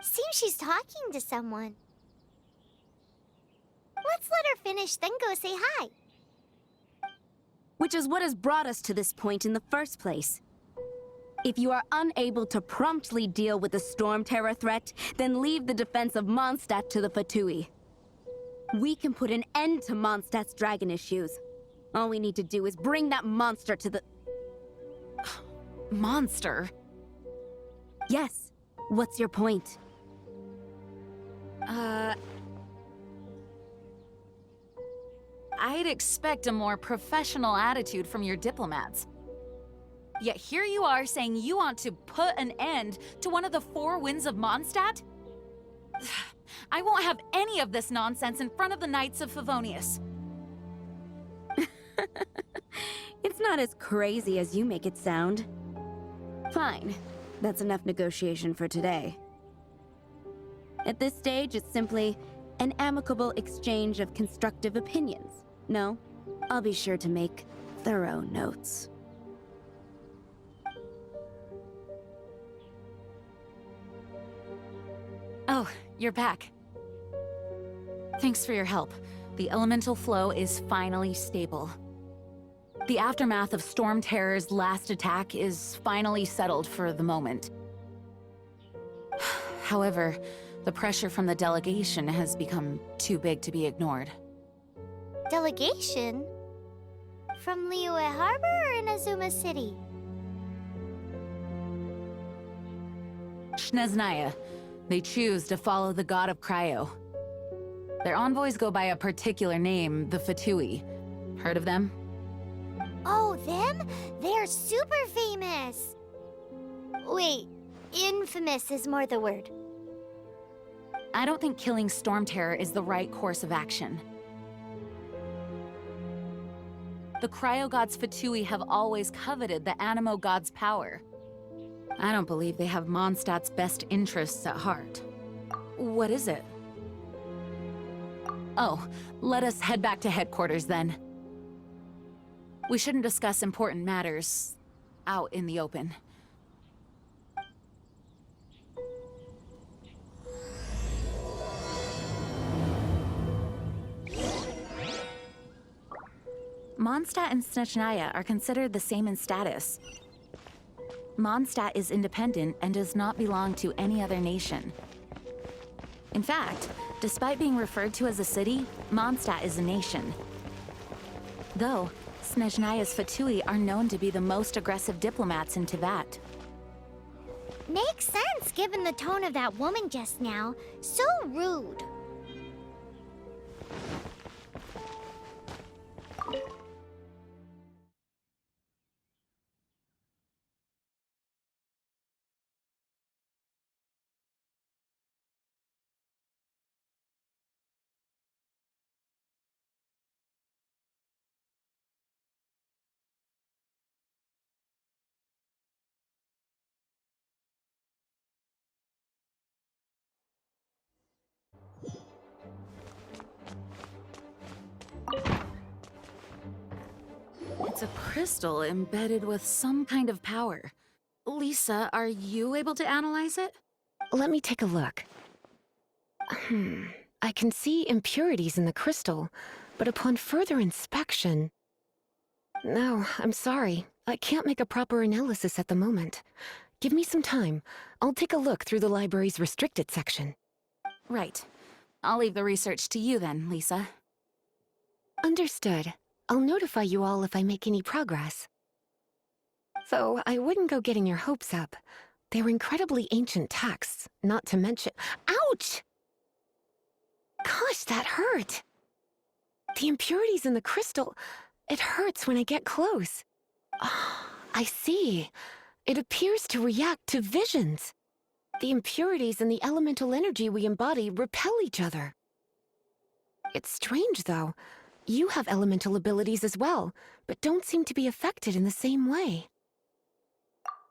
Seems she's talking to someone. Let's let her finish, then go say hi. Which is what has brought us to this point in the first place. If you are unable to promptly deal with the storm terror threat, then leave the defense of Mondstadt to the Fatui. We can put an end to Mondstadt's dragon issues. All we need to do is bring that monster to the... Monster? Yes. What's your point? I'd expect a more professional attitude from your diplomats. Yet here you are saying you want to put an end to one of the four winds of Mondstadt? I won't have any of this nonsense in front of the Knights of Favonius. It's not as crazy as you make it sound. Fine. That's enough negotiation for today. At this stage, it's simply an amicable exchange of constructive opinions. No, I'll be sure to make thorough notes. Oh, you're back. Thanks for your help. The elemental flow is finally stable. The aftermath of Storm Terror's last attack is finally settled for the moment. However, the pressure from the delegation has become too big to be ignored. Delegation? From Liyue Harbor or Inazuma City? Snezhnaya. They choose to follow the god of Cryo. Their envoys go by a particular name, the Fatui. Heard of them? Oh, them? They're super famous! Wait, infamous is more the word. I don't think killing Storm Terror is the right course of action. The Cryo God's Fatui have always coveted the Animo God's power. I don't believe they have Mondstadt's best interests at heart. What is it? Oh, let us head back to headquarters then. We shouldn't discuss important matters out in the open. Mondstadt and Snezhnaya are considered the same in status. Mondstadt is independent and does not belong to any other nation. In fact, despite being referred to as a city, Mondstadt is a nation. Though, Snezhnaya's Fatui are known to be the most aggressive diplomats in Teyvat. Makes sense given the tone of that woman just now. So rude. It's a crystal embedded with some kind of power. Lisa, are you able to analyze it? Let me take a look. I can see impurities in the crystal, but upon further inspection... No, I'm sorry. I can't make a proper analysis at the moment. Give me some time. I'll take a look through the library's restricted section. Right. I'll leave the research to you then, Lisa. Understood. I'll notify you all if I make any progress. Though I wouldn't go getting your hopes up. They're incredibly ancient texts, not to mention— Ouch! Gosh, that hurt! The impurities in the crystal— it hurts when I get close. Oh, I see. It appears to react to visions. The impurities and the elemental energy we embody repel each other. It's strange, though. You have elemental abilities as well, but don't seem to be affected in the same way.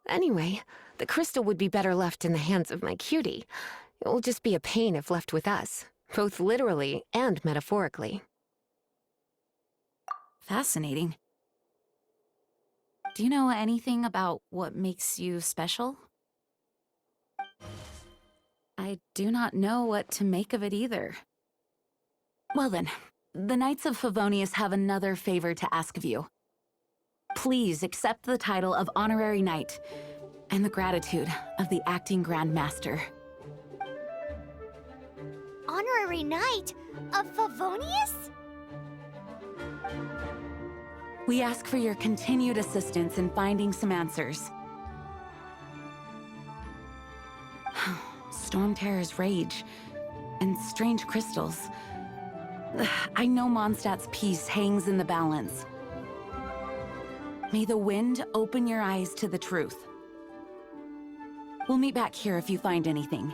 Anyway, the crystal would be better left in the hands of my cutie. It will just be a pain if left with us, both literally and metaphorically. Fascinating. Do you know anything about what makes you special? I I do not know what to make of it either. Well then, the Knights of Favonius have another favor to ask of you. Please accept the title of Honorary Knight, and the gratitude of the Acting Grand Master. Honorary Knight of Favonius? We ask for your continued assistance in finding some answers. Storm Terror's rage, and strange crystals. I know Mondstadt's peace hangs in the balance. May the wind open your eyes to the truth. We'll meet back here if you find anything.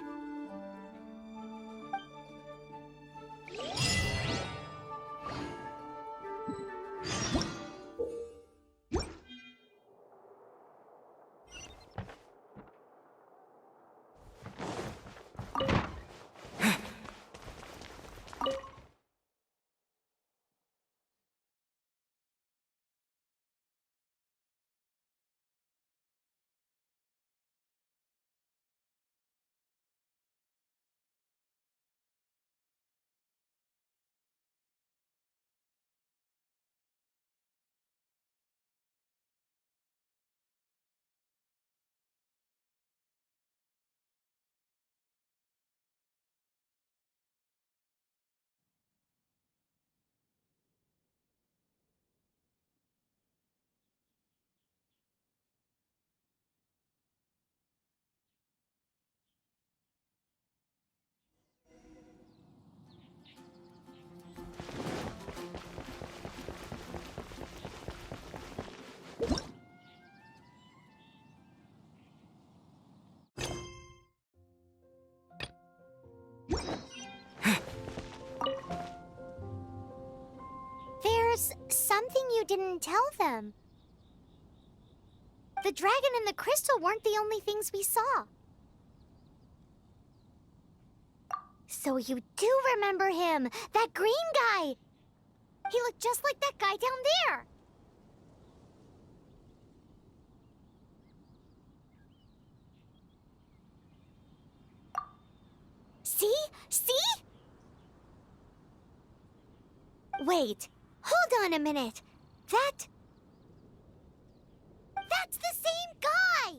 There's something you didn't tell them. The dragon and the crystal weren't the only things we saw. So you do remember him, that green guy. He looked just like that guy down there. See? See? Wait, hold on a minute. That's the same guy!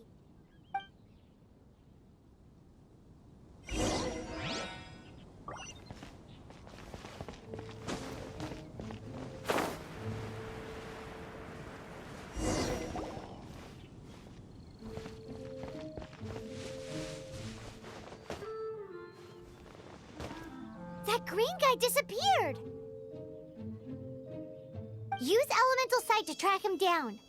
That green guy disappeared! Use Elemental Sight to track him down.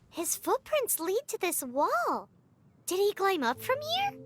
His footprints lead to this wall. Did he climb up from here?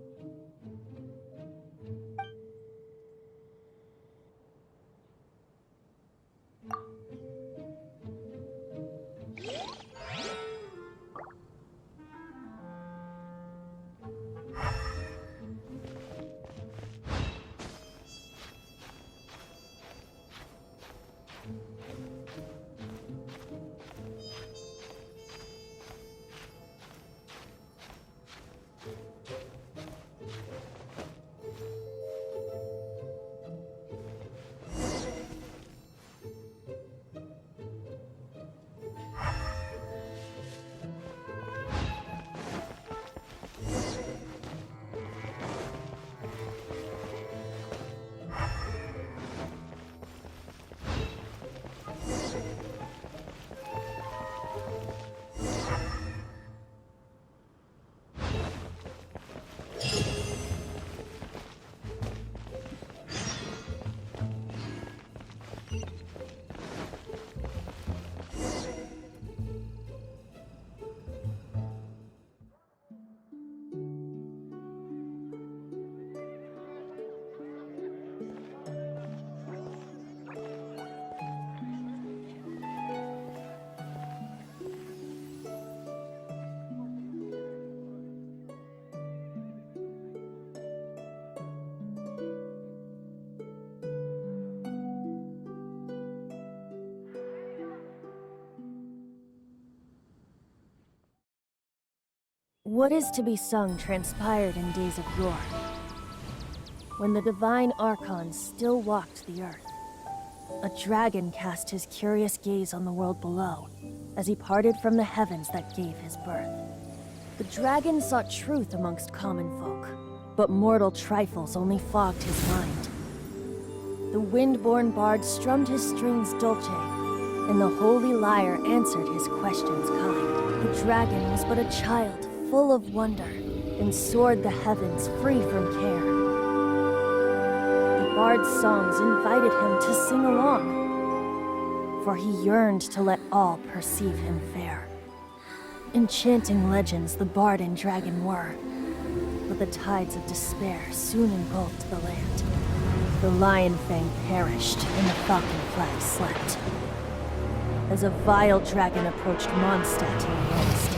What is to be sung transpired in days of yore, when the divine Archons still walked the earth. A dragon cast his curious gaze on the world below, as he parted from the heavens that gave his birth. The dragon sought truth amongst common folk, but mortal trifles only fogged his mind. The wind-born bard strummed his strings dolce, and the holy lyre answered his questions kind. The dragon was but a child, full of wonder, and soared the heavens free from care. The bard's songs invited him to sing along, for he yearned to let all perceive him fair. Enchanting legends the bard and dragon were, but the tides of despair soon engulfed the land. The lion fang perished, and the falcon flag slept, as a vile dragon approached Mondstadt in a long stand.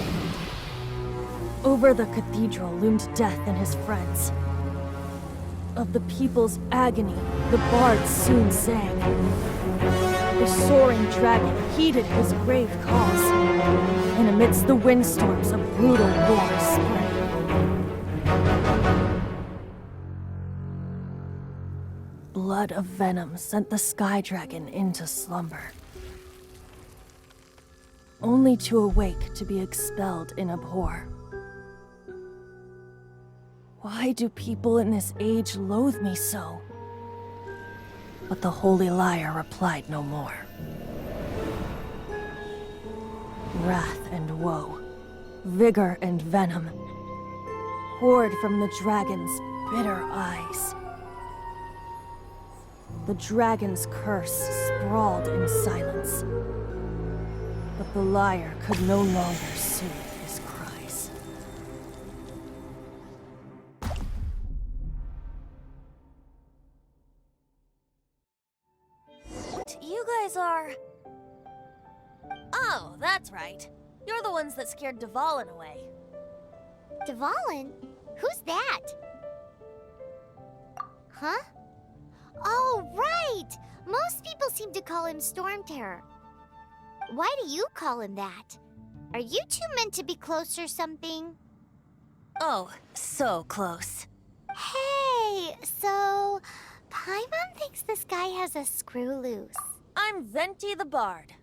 Over the cathedral loomed death and his friends. Of the people's agony, the bard soon sang. The soaring dragon heeded his grave calls, and amidst the windstorms a brutal war spread. Blood of venom sent the sky dragon into slumber, only to awake to be expelled in abhor. Why do people in this age loathe me so? But the holy lyre replied no more. Wrath and woe, vigor and venom, poured from the dragon's bitter eyes. The dragon's curse sprawled in silence, but the lyre could no longer soothe his cries. You guys are... Oh, that's right. You're the ones that scared Dvalin away. Dvalin? Who's that? Huh? Oh, right! Most people seem to call him Storm Terror. Why do you call him that? Are you two meant to be close or something? Oh, so close. Hey, so... Paimon thinks this guy has a screw loose. I'm Venti the Bard.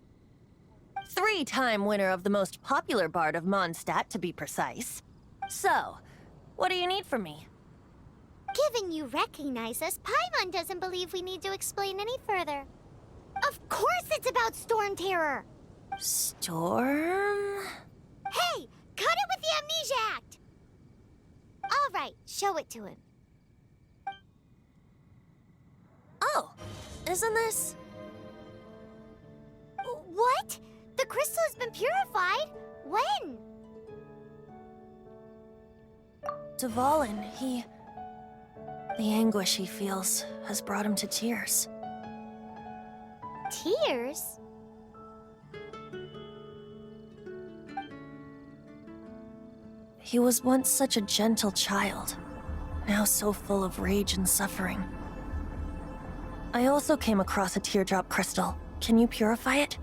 3-time winner of the most popular bard of Mondstadt, to be precise. So, what do you need from me? Given you recognize us, Paimon doesn't believe we need to explain any further. Of course it's about Storm Terror! Storm? Hey! Cut it with the Amnesia Act! Alright, show it to him. Oh, isn't this... What? The crystal has been purified? When? Dvalin, the anguish he feels has brought him to tears. Tears? He was once such a gentle child, now so full of rage and suffering. I also came across a teardrop crystal. Can you purify it?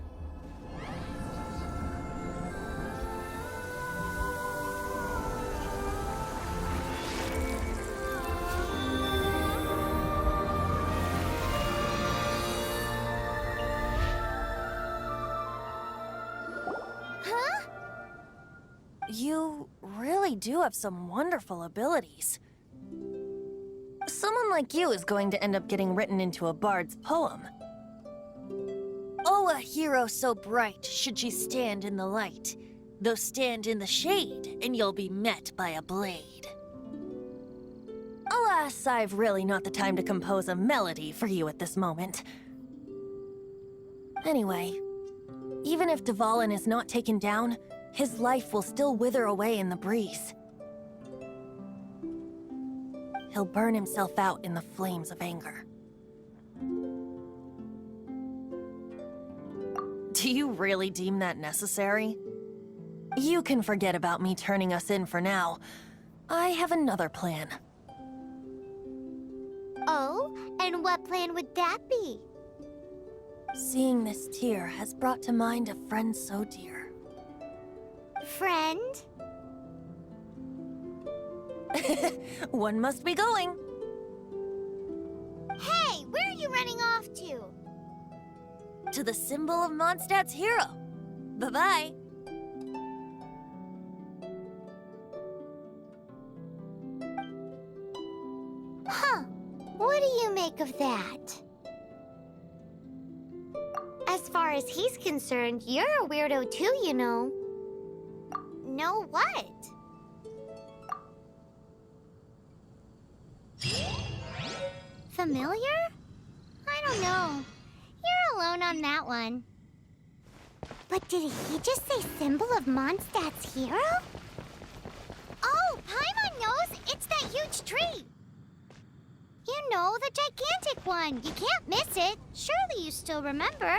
You really do have some wonderful abilities. Someone like you is going to end up getting written into a bard's poem. Oh, a hero so bright, should she stand in the light. Though stand in the shade, and you'll be met by a blade. Alas, I've really not the time to compose a melody for you at this moment. Anyway, even if Dvalin is not taken down, his life will still wither away in the breeze. He'll burn himself out in the flames of anger. Do you really deem that necessary? You can forget about me turning us in for now. I have another plan. Oh, and what plan would that be? Seeing this tear has brought to mind a friend so dear. Friend? One must be going. Hey, where are you running off to? To the symbol of Mondstadt's hero. Bye-bye. Huh. What do you make of that? As far as he's concerned, you're a weirdo too, you know. Know what? Familiar? I don't know. You're alone on that one. But did he just say symbol of Mondstadt's hero? Oh, Paimon knows! It's that huge tree! You know, the gigantic one. You can't miss it. Surely you still remember.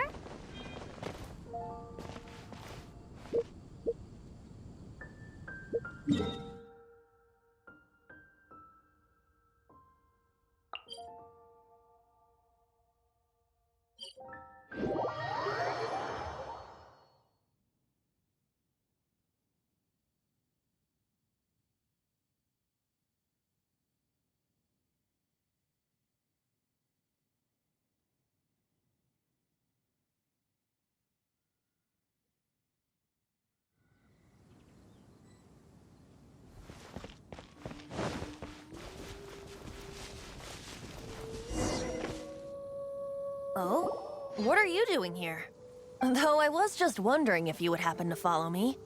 Oh? What are you doing here? Though I was just wondering if you would happen to follow me.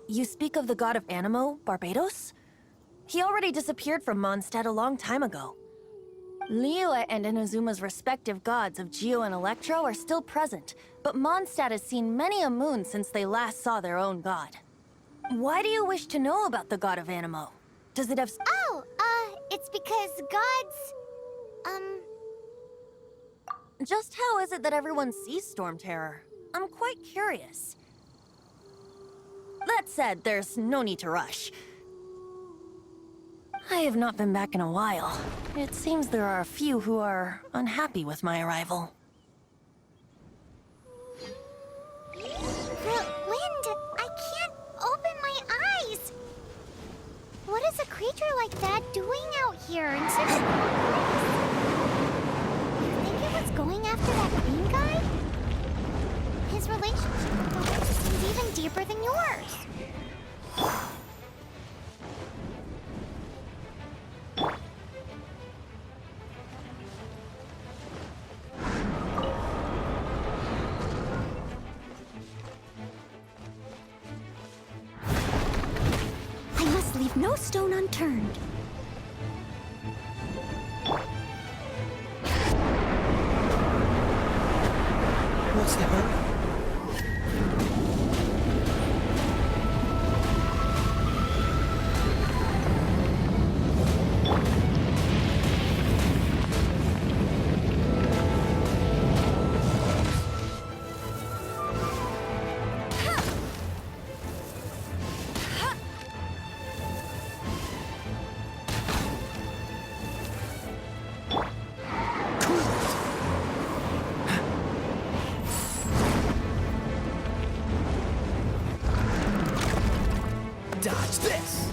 You speak of the god of Animo, Barbados? He already disappeared from Mondstadt a long time ago. Liyue and Inazuma's respective gods of Geo and Electro are still present, but Mondstadt has seen many a moon since they last saw their own god. Why do you wish to know about the god of Animo? Does it have... Oh, it's because gods... Just how is it that everyone sees Storm Terror? I'm quite curious. That said, there's no need to rush. I have not been back in a while. It seems there are a few who are unhappy with my arrival. The wind! I can't open my eyes! What is a creature like that doing out here in such a place? You think it was going after that green guy? His relationship with the wind seems even deeper than yours. I must leave no stone unturned. What's the hurry? Dodge this!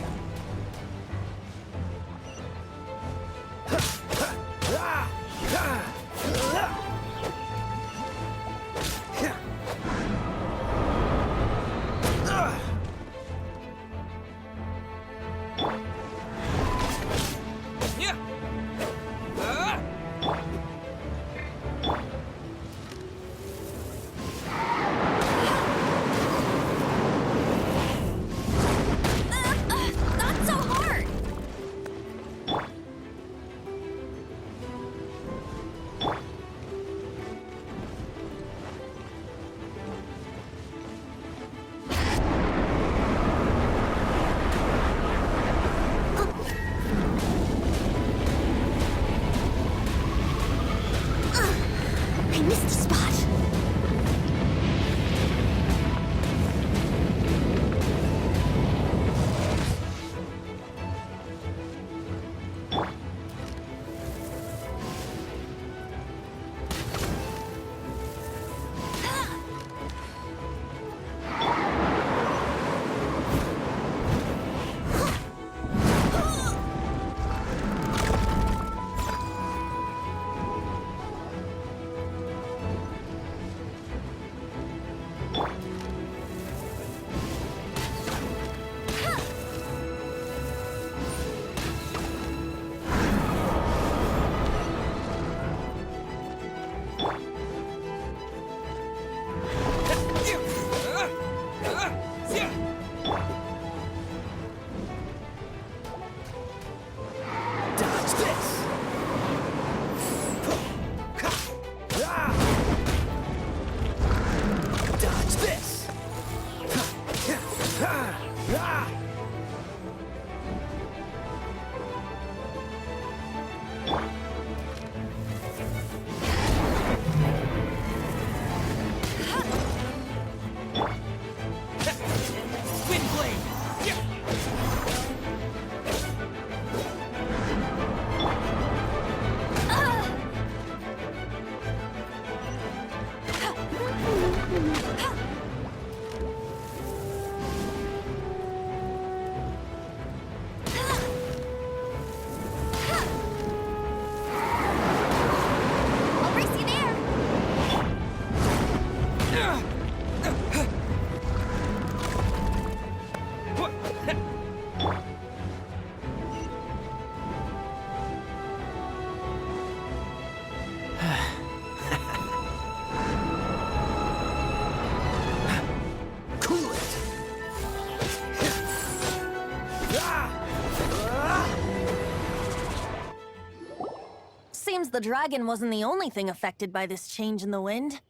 Seems the dragon wasn't the only thing affected by this change in the wind.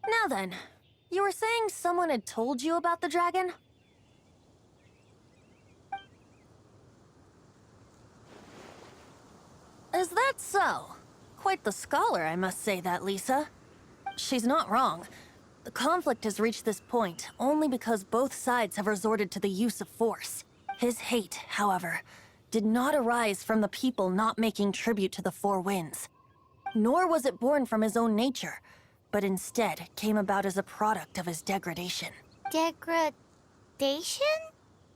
Now then, you were saying someone had told you about the dragon? Is that so? Quite the scholar, I must say that, Lisa. She's not wrong. The conflict has reached this point only because both sides have resorted to the use of force. His hate, however, did not arise from the people not making tribute to the Four Winds. Nor was it born from his own nature, but instead came about as a product of his degradation. Degradation?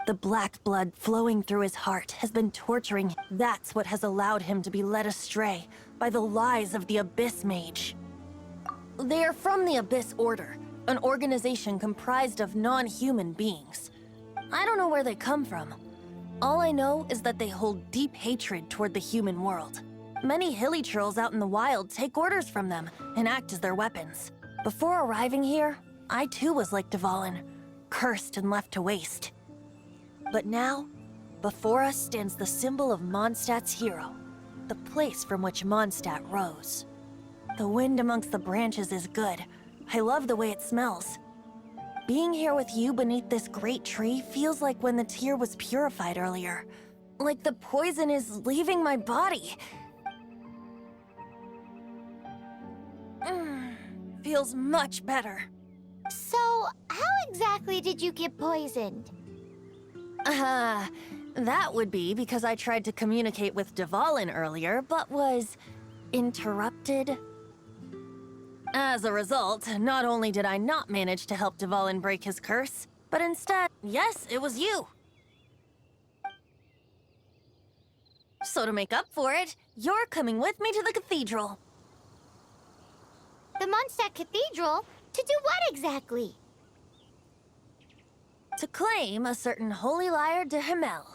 The black blood flowing through his heart has been torturing him. That's what has allowed him to be led astray by the lies of the Abyss Mage. They are from the Abyss Order, an organization comprised of non-human beings. I don't know where they come from. All I know is that they hold deep hatred toward the human world. Many hilly trolls out in the wild take orders from them and act as their weapons. Before arriving here, I too was like Dvalin, cursed and left to waste. But now, before us stands the symbol of Mondstadt's hero, the place from which Mondstadt rose. The wind amongst the branches is good. I love the way it smells. Being here with you beneath this great tree feels like when the tear was purified earlier. Like the poison is leaving my body. Feels much better. So, how exactly did you get poisoned? That would be because I tried to communicate with Dvalin earlier, but was interrupted. As a result, not only did I not manage to help Dvalin break his curse, but instead, yes, it was you. So to make up for it, you're coming with me to the cathedral. The Mondstadt Cathedral? To do what exactly? To claim a certain holy lyre de Himmel.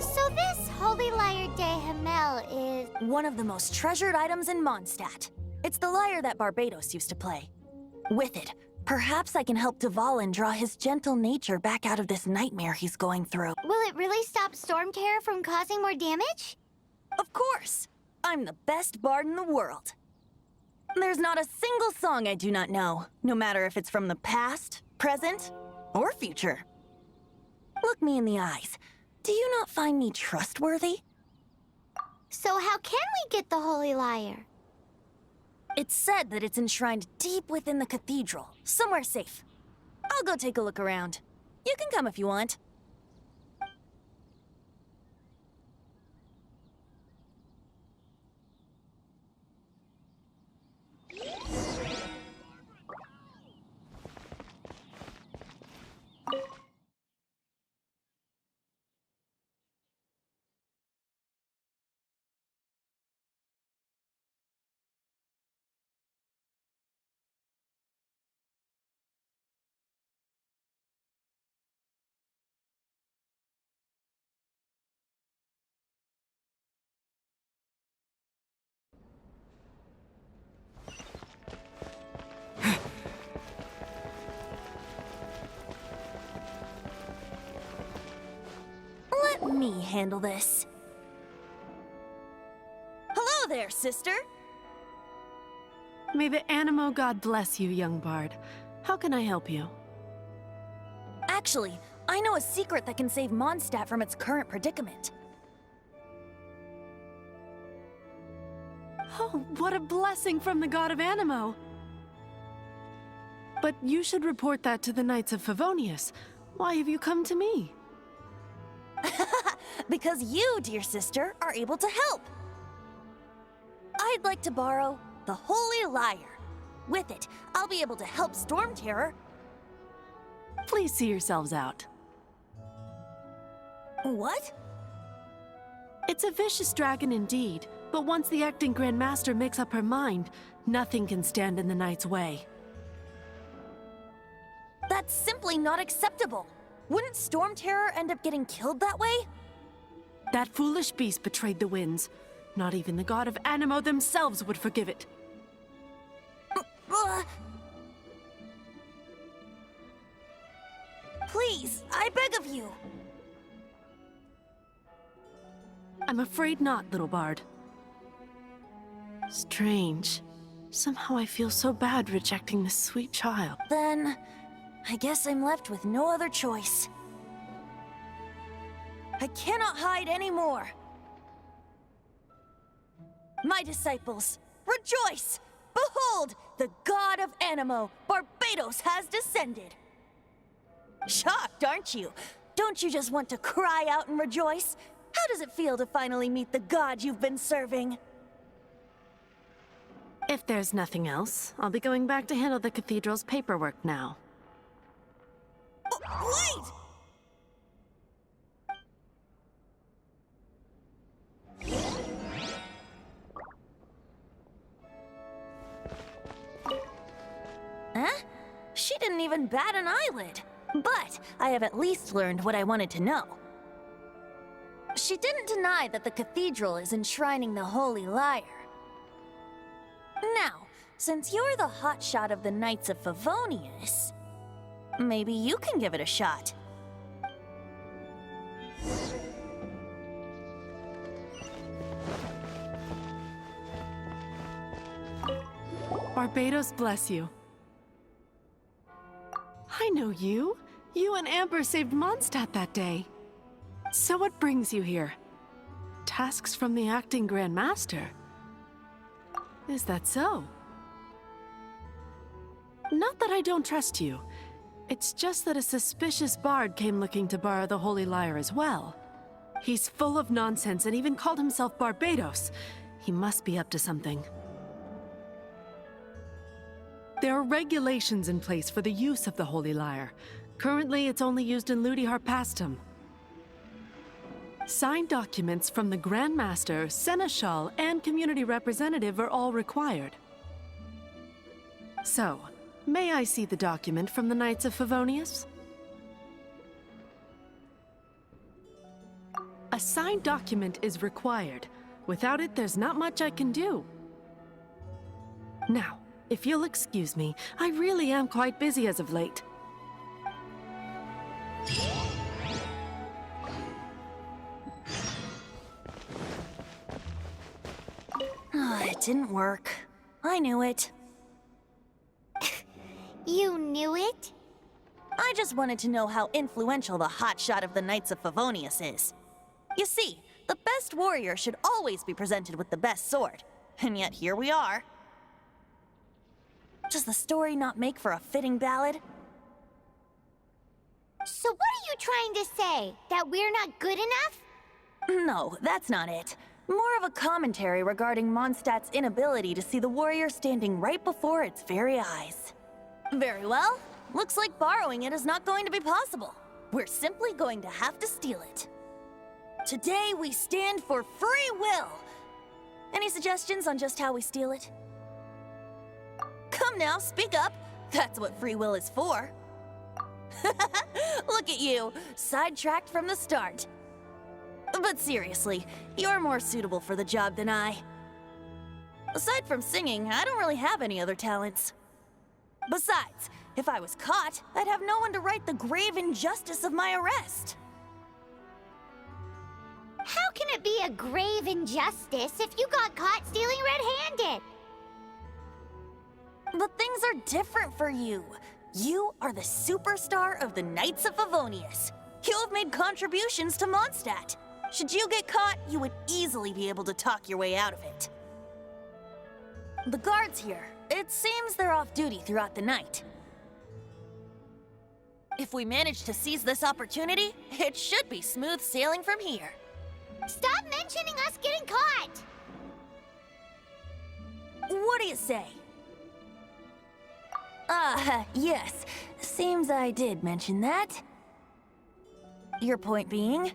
So this Holy Lyre de Himmel is... One of the most treasured items in Mondstadt. It's the lyre that Barbados used to play. With it, perhaps I can help Dvalin draw his gentle nature back out of this nightmare he's going through. Will it really stop Storm Terror from causing more damage? Of course! I'm the best bard in the world. There's not a single song I do not know, no matter if it's from the past, present, or future. Look me in the eyes. Do you not find me trustworthy? So how can we get the Holy Lyre? It's said that it's enshrined deep within the cathedral, somewhere safe. I'll go take a look around. You can come if you want. me handle this. Hello there, sister! May the Animo God bless you, young bard. How can I help you? Actually, I know a secret that can save Mondstadt from its current predicament. Oh, what a blessing from the god of Animo! But you should report that to the Knights of Favonius. Why have you come to me? Because you, dear sister, are able to help. I'd like to borrow the Holy Lyre. With it, I'll be able to help Storm Terror. Please see yourselves out. What? It's a vicious dragon indeed, but once the acting Grandmaster makes up her mind, nothing can stand in the Knight's way. That's simply not acceptable. Wouldn't Storm Terror end up getting killed that way? That foolish beast betrayed the winds. Not even the god of Animo themselves would forgive it. Please, I beg of you. I'm afraid not, little bard. Strange. Somehow I feel so bad rejecting this sweet child. Then, I guess I'm left with no other choice. I cannot hide anymore. My disciples, rejoice! Behold, the god of Animo, Barbados, has descended. Shocked, aren't you? Don't you just want to cry out and rejoice? How does it feel to finally meet the god you've been serving? If there's nothing else, I'll be going back to handle the cathedral's paperwork now. Wait! Huh? She didn't even bat an eyelid. But I have at least learned what I wanted to know. She didn't deny that the cathedral is enshrining the Holy Lyre. Now, since you're the hotshot of the Knights of Favonius, maybe you can give it a shot. Barbados bless you. I know you. You and Amber saved Mondstadt that day. So what brings you here? Tasks from the acting Grandmaster? Is that so? Not that I don't trust you. It's just that a suspicious bard came looking to borrow the Holy Lyre as well. He's full of nonsense and even called himself Barbados. He must be up to something. There are regulations in place for the use of the Holy Lyre. Currently, it's only used in Ludi Harpastum. Signed documents from the Grandmaster, Seneschal, and Community Representative are all required. So, may I see the document from the Knights of Favonius? A signed document is required. Without it, there's not much I can do. Now, if you'll excuse me, I really am quite busy as of late. It didn't work. I knew it. You knew it? I just wanted to know how influential the hotshot of the Knights of Favonius is. You see, the best warrior should always be presented with the best sword. And yet here we are. Does the story not make for a fitting ballad? So what are you trying to say? That we're not good enough? No, that's not it. More of a commentary regarding Mondstadt's inability to see the warrior standing right before its very eyes. Very well. Looks like borrowing it is not going to be possible. We're simply going to have to steal it. Today we stand for free will. Any suggestions on just how we steal it? Come now, speak up. That's what free will is for. Look at you, sidetracked from the start. But seriously, you're more suitable for the job than I. Aside from singing, I don't really have any other talents. Besides, if I was caught, I'd have no one to right the grave injustice of my arrest. gonna be a grave injustice if you got caught stealing red-handed. But things are different for you. You are the superstar of the Knights of Favonius. You have made contributions to Mondstadt. Should you get caught, you would easily be able to talk your way out of it. The guards here, it seems they're off duty throughout the night. If we manage to seize this opportunity, it should be smooth sailing from here. Stop mentioning us getting caught! What do you say? Yes. Seems I did mention that. Your point being?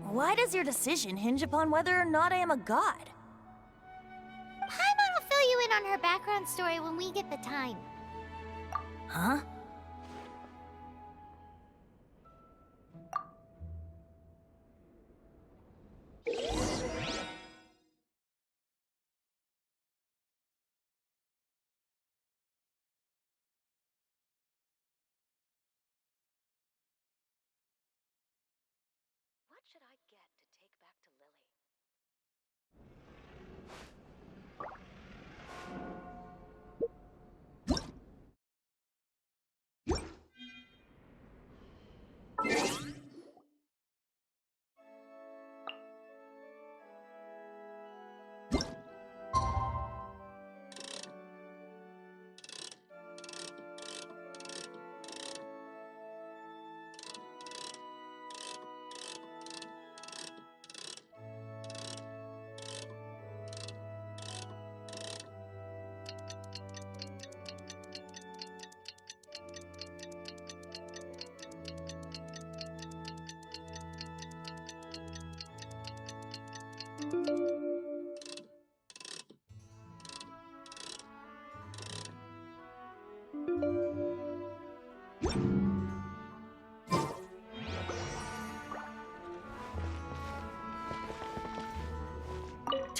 Why does your decision hinge upon whether or not I am a god? Paimon will fill you in on her background story when we get the time. Huh? What should I get to take back to Lily?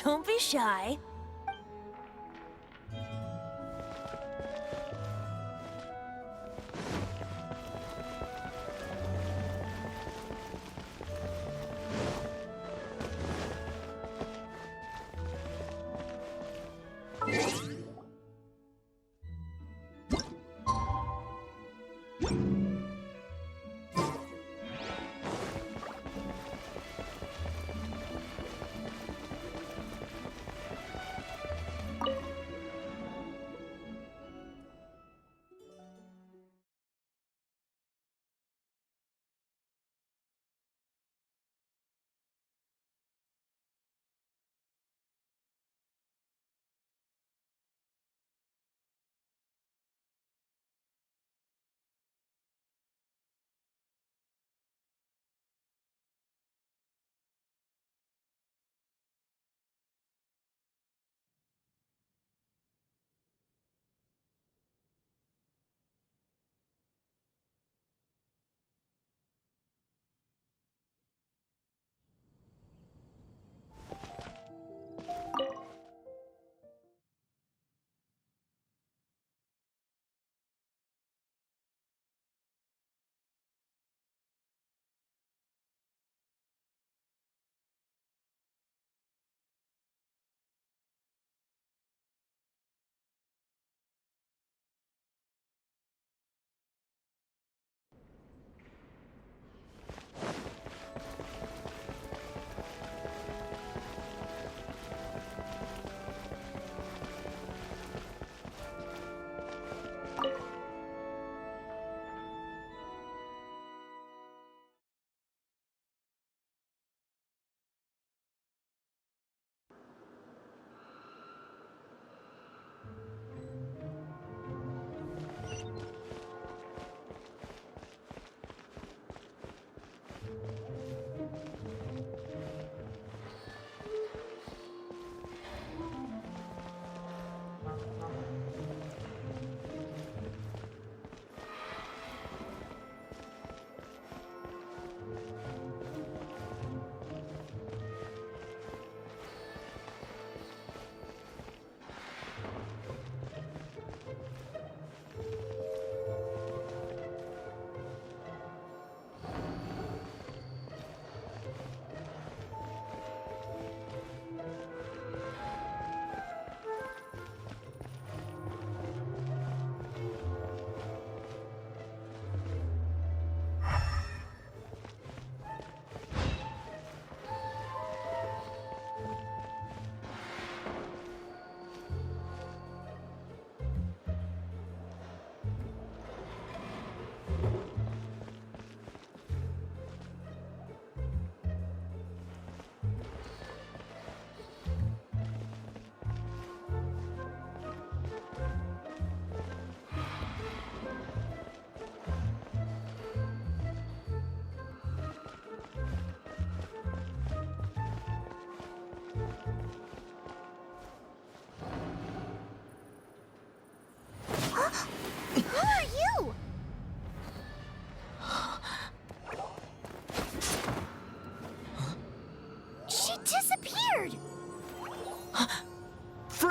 Don't be shy.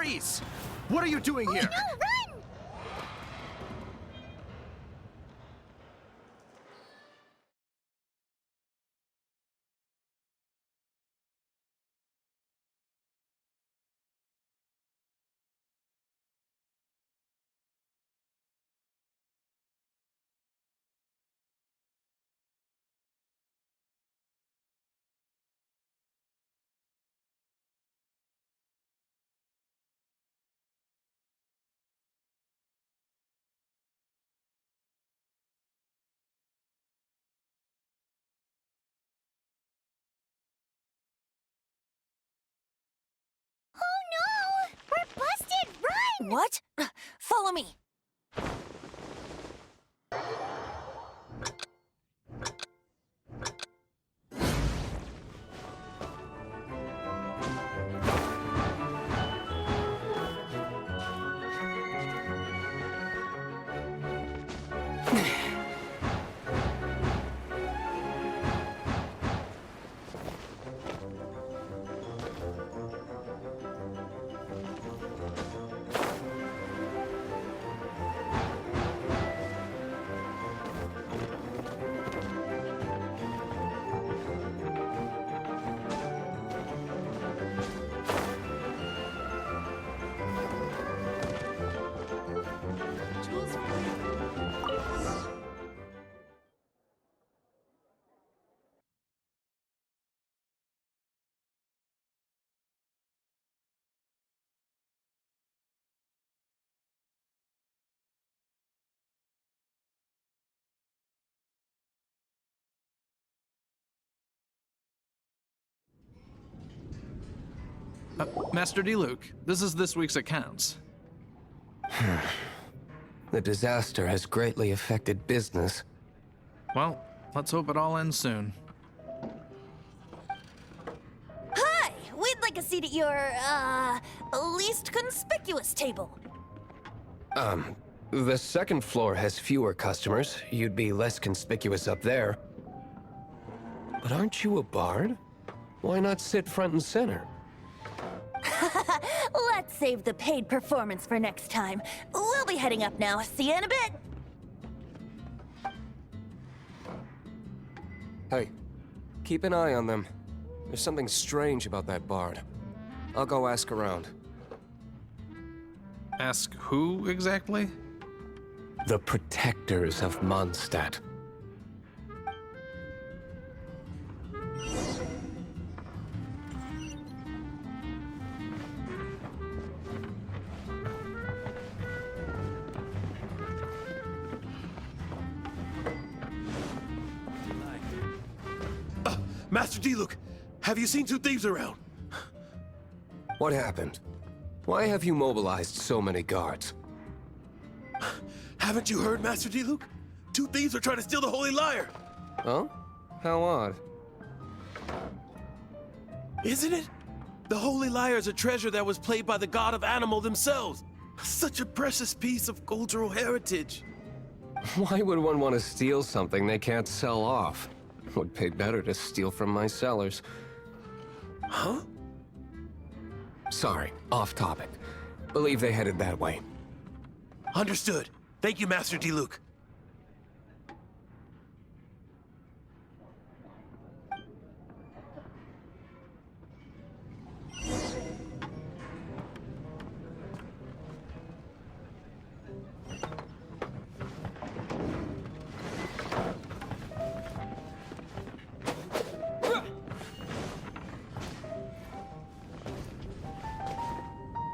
Freeze! What are you doing here? No, run! Oh no! We're busted! Run! What? Follow me. Master D-Luke, this is this week's accounts. The disaster has greatly affected business. Well, let's hope it all ends soon. Hi! We'd like a seat at your, least conspicuous table. The second floor has fewer customers. You'd be less conspicuous up there. But aren't you a bard? Why not sit front and center? Let's save the paid performance for next time. We'll be heading up now. See you in a bit. Hey, keep an eye on them. There's something strange about that bard. I'll go ask around. Ask who exactly? The protectors of Mondstadt. Master D-Luke, have you seen two thieves around? What happened? Why have you mobilized so many guards? Haven't you heard, Master D-Luke? Two thieves are trying to steal the Holy Lyre! Huh? How odd. Isn't it? The Holy Lyre is a treasure that was played by the god of animal themselves. Such a precious piece of cultural heritage. Why would one want to steal something they can't sell off? Would pay better to steal from my sellers. Huh? Sorry, off topic. Believe they headed that way. Understood. Thank you, Master D-Luke.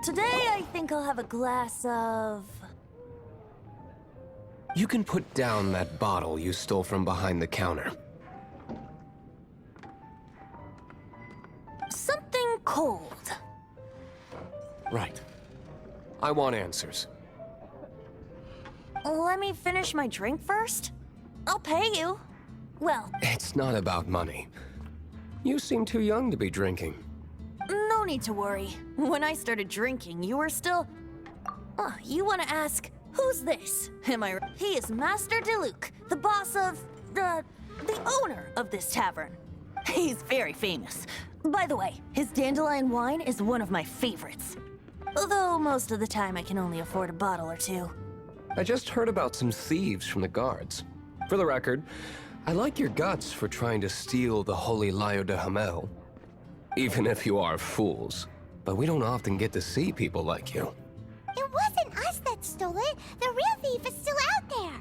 Today, I think I'll have a glass of... You can put down that bottle you stole from behind the counter. something cold. Right. I want answers. Let me finish my drink first. I'll pay you. Well, It's not about money. You seem too young to be drinking. no need to worry. When I started drinking, you were still... Oh, you want to ask, who's this? Am I right? He is Master D-Luke, the boss of... the owner of this tavern. He's very famous. By the way, his dandelion wine is one of my favorites. Although most of the time I can only afford a bottle or two. I just heard about some thieves from the guards. For the record, I like your guts for trying to steal the Holy Lyre de Hamel. Even if you are fools. But we don't often get to see people like you. It wasn't us that stole it. The real thief is still out there.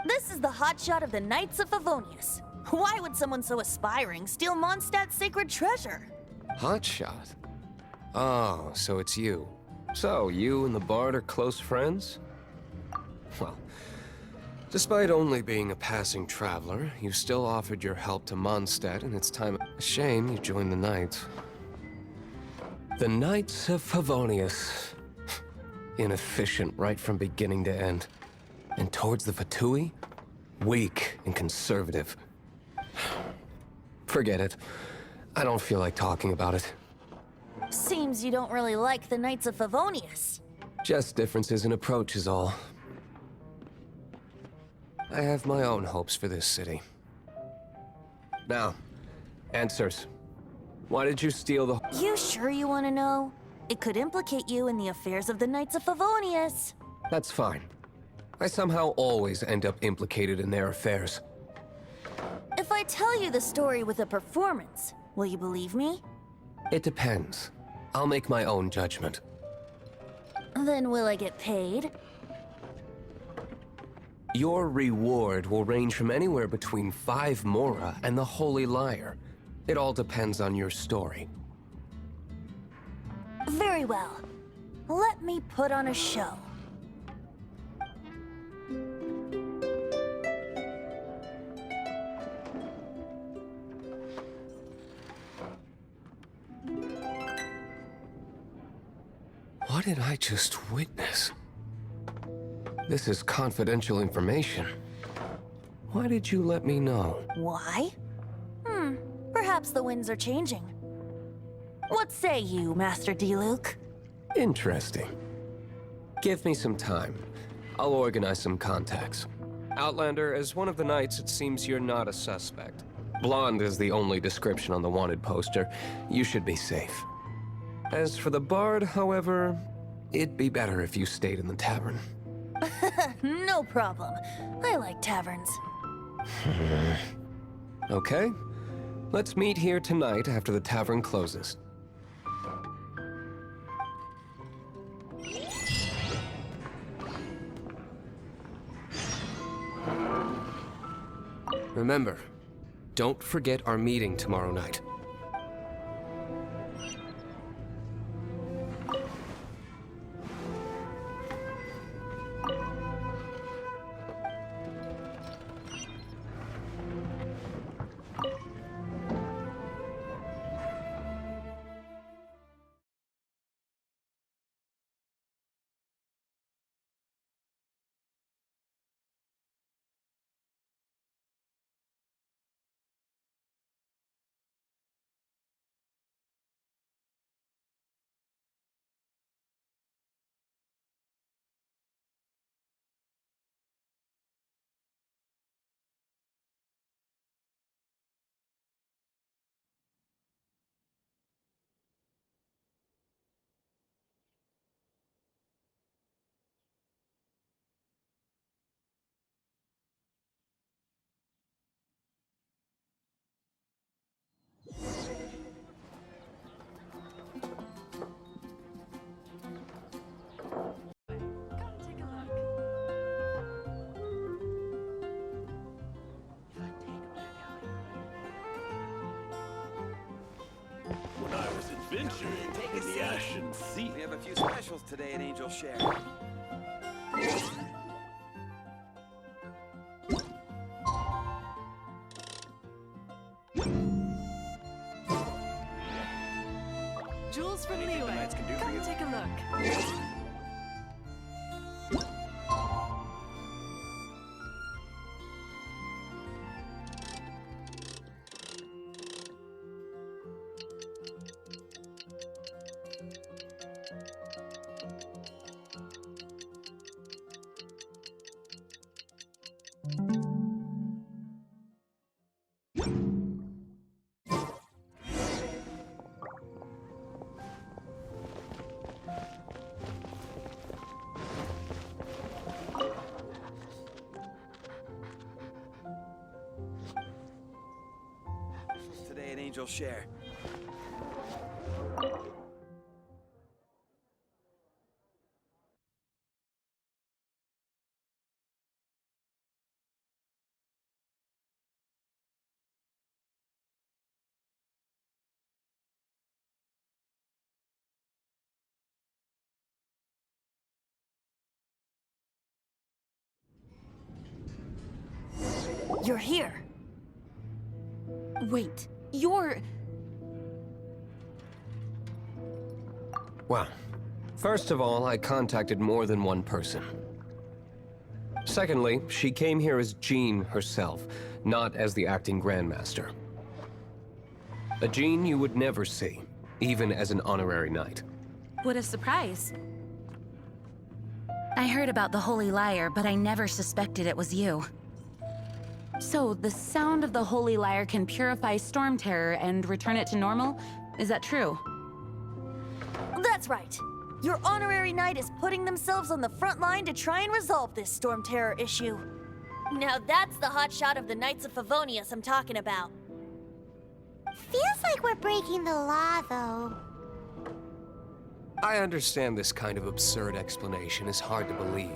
This is the hotshot of the Knights of Favonius. Why would someone so aspiring steal Mondstadt's sacred treasure? Hotshot? Oh, so it's you. So, you and the Bard are close friends? Well, despite only being a passing traveler, you still offered your help to Mondstadt in its time. A shame you joined the Knights. The Knights of Favonius. Inefficient right from beginning to end. And towards the Fatui, weak and conservative. Forget it. I don't feel like talking about it. Seems you don't really like the Knights of Favonius. Just differences in approach is all. I have my own hopes for this city. Now, answers. Why did you steal the... You sure you want to know? It could implicate you in the affairs of the Knights of Favonius. That's fine. I somehow always end up implicated in their affairs. If I tell you the story with a performance, will you believe me? It depends. I'll make my own judgment. Then will I get paid? Your reward will range from anywhere between 5 Mora and the Holy Lyre. It all depends on your story. Very well. Let me put on a show. What did I just witness? This is confidential information. Why did you let me know? Why? Perhaps the winds are changing. What say you, Master Diluc? Interesting. Give me some time. I'll organize some contacts. Outlander, as one of the knights, it seems you're not a suspect. Blonde is the only description on the wanted poster. You should be safe. As for the Bard, however, it'd be better if you stayed in the tavern. No problem. I like taverns. Okay. Let's meet here tonight after the tavern closes. Remember, don't forget our meeting tomorrow night. When I was adventuring in the Ashen Sea. We have a few specials today at Angel Share. Jules from Anything the Leeway. Knights can do for Come you? take a look. angel share. You're here. Wait, you're... Well, first of all, I contacted more than one person. Secondly, she came here as Jean herself, not as the acting Grandmaster. A Jean you would never see, even as an honorary knight. What a surprise. I heard about the Holy Lyre, but I never suspected it was you. So, the sound of the Holy Lyre can purify Storm Terror and return it to normal? Is that true? That's right. Your honorary knight is putting themselves on the front line to try and resolve this Storm Terror issue. Now that's the hotshot of the Knights of Favonius I'm talking about. Feels like we're breaking the law, though. I understand this kind of absurd explanation is hard to believe.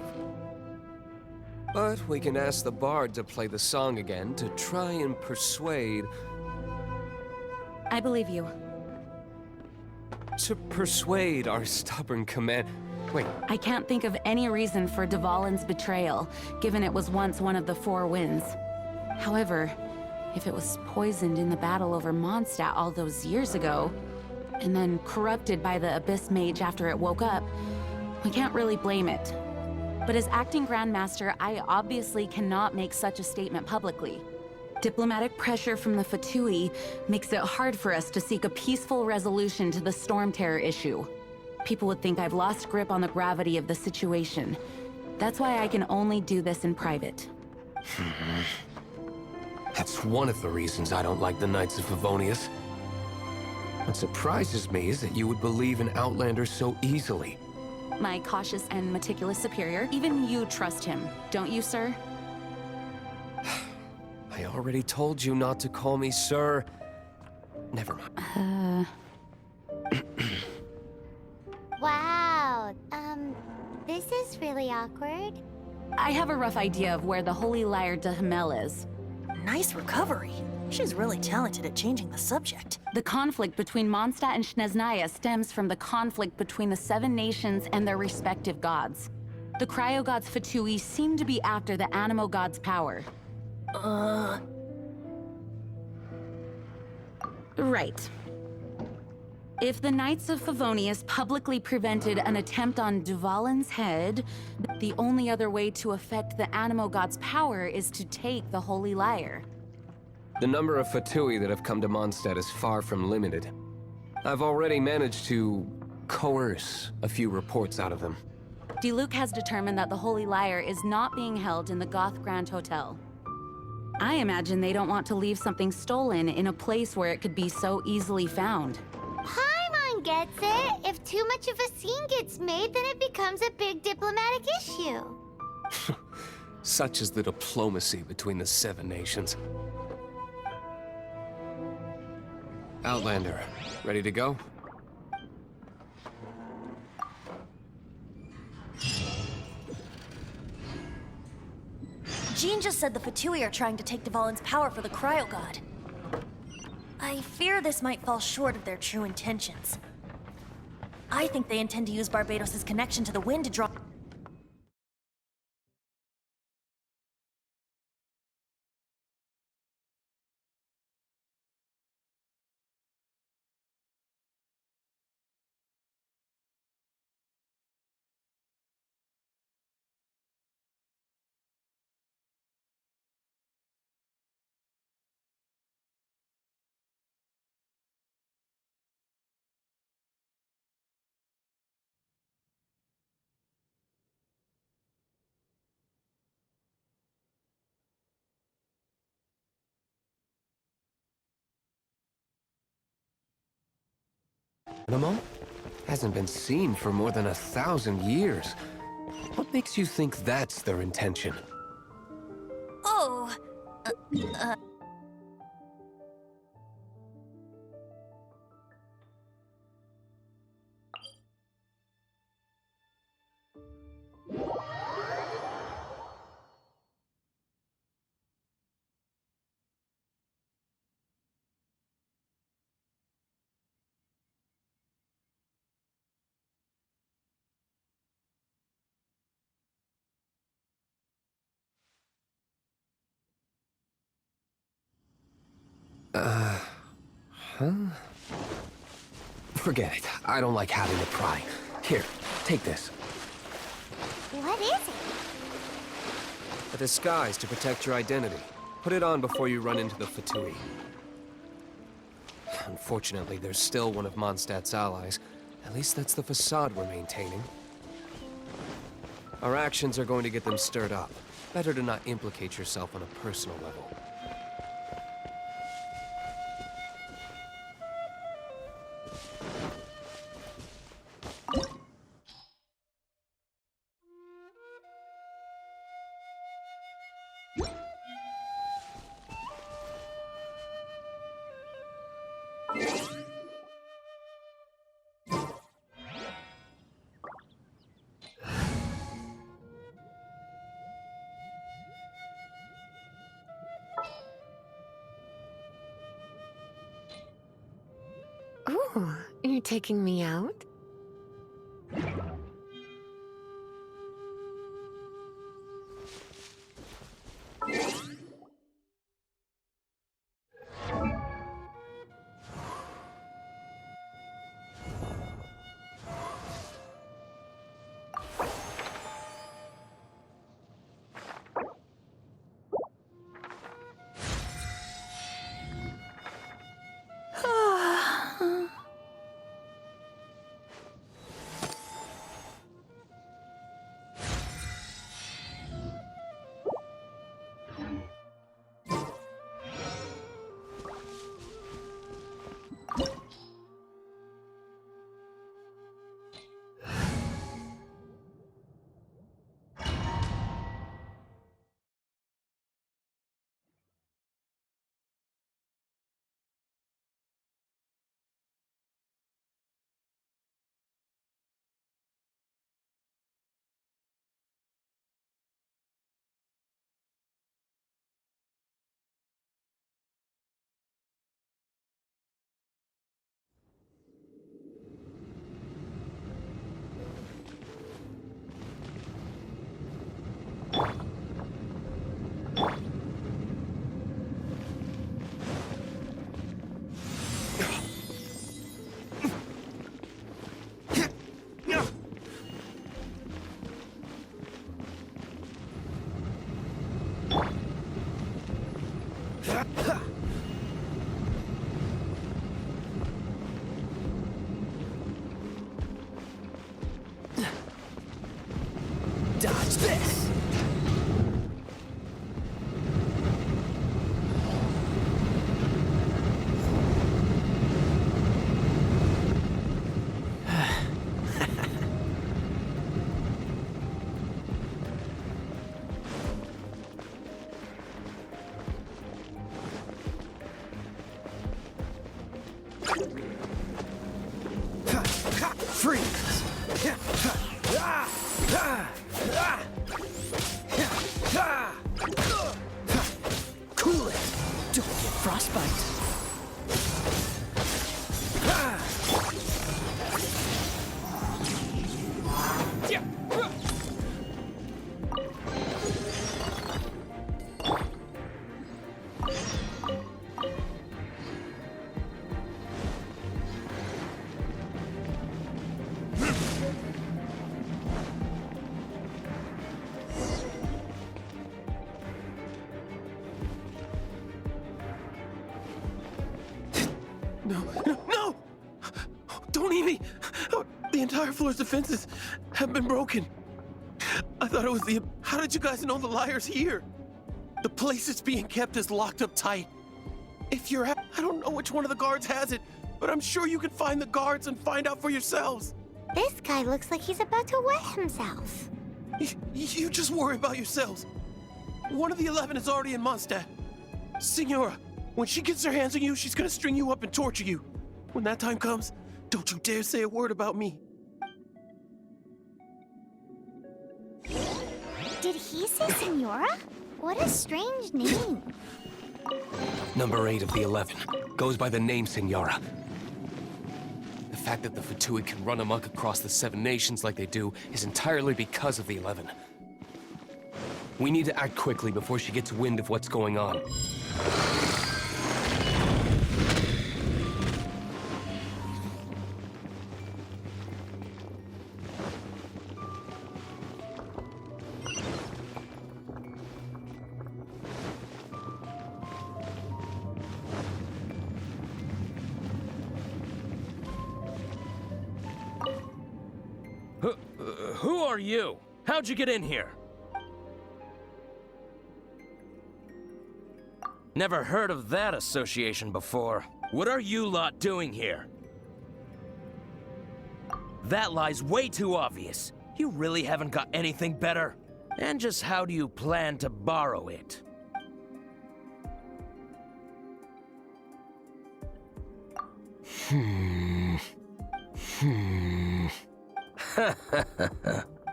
But we can ask the bard to play the song again to try and persuade... I believe you. To persuade our stubborn command... Wait, I can't think of any reason for Dvalin's betrayal, given it was once one of the Four Winds. However, if it was poisoned in the battle over Mondstadt all those years ago, and then corrupted by the Abyss Mage after it woke up, we can't really blame it. But as acting Grandmaster, I obviously cannot make such a statement publicly. Diplomatic pressure from the Fatui makes it hard for us to seek a peaceful resolution to the Storm Terror issue. People would think I've lost grip on the gravity of the situation. That's why I can only do this in private. That's one of the reasons I don't like the Knights of Favonius. What surprises me is that you would believe in Outlander so easily. My cautious and meticulous superior, even you trust him, don't you, sir? I already told you not to call me sir. Never mind. Wow, this is really awkward. I have a rough idea of where the Holy Lyre de Himmel is. Nice recovery. She's really talented at changing the subject. The conflict between Mondstadt and Snezhnaya stems from the conflict between the Seven Nations and their respective gods. The cryo-gods Fatui seem to be after the Animo god's power. Right. If the Knights of Favonius publicly prevented an attempt on Dvalin's head, the only other way to affect the Animo god's power is to take the Holy Lyre. The number of Fatui that have come to Mondstadt is far from limited. I've already managed to coerce a few reports out of them. Diluc has determined that the Holy Lyre is not being held in the Goth Grand Hotel. I imagine they don't want to leave something stolen in a place where it could be so easily found. Paimon gets it. If too much of a scene gets made, then it becomes a big diplomatic issue. Such is the diplomacy between the Seven Nations. Outlander, ready to go? Jean just said the Fatui are trying to take Dvalin's power for the Cryo God. I fear this might fall short of their true intentions. I think they intend to use Barbados' connection to the wind to draw... Animo? Hasn't been seen for more than 1,000 years. What makes you think that's their intention? Oh... Huh? Forget it. I don't like having to pry. Here, take this. What is it? A disguise to protect your identity. Put it on before you run into the Fatui. Unfortunately, there's still one of Mondstadt's allies. At least that's the facade we're maintaining. Our actions are going to get them stirred up. Better to not implicate yourself on a personal level. Oh, you're taking me out? Dodge this! Freeze! Cool it! Don't get frostbite! No! Don't eat me! The entire floor's defenses have been broken. I thought it was the... How did you guys know the liar's here? The place it's being kept is locked up tight. If you're... I don't know which one of the guards has it, but I'm sure you can find the guards and find out for yourselves. This guy looks like he's about to wet himself. You just worry about yourselves. One of the 11 is already in Mondstadt. Signora, when she gets her hands on you, she's gonna string you up and torture you. When that time comes, don't you dare say a word about me. Did he say Senora? What a strange name. Number 8 of the 11 goes by the name Senora. The fact that the Fatui can run amok across the 7 nations like they do is entirely because of the 11. We need to act quickly before she gets wind of what's going on. Who are you? How'd you get in here? Never heard of that association before. What are you lot doing here? That lie's way too obvious. You really haven't got anything better? And just how do you plan to borrow it?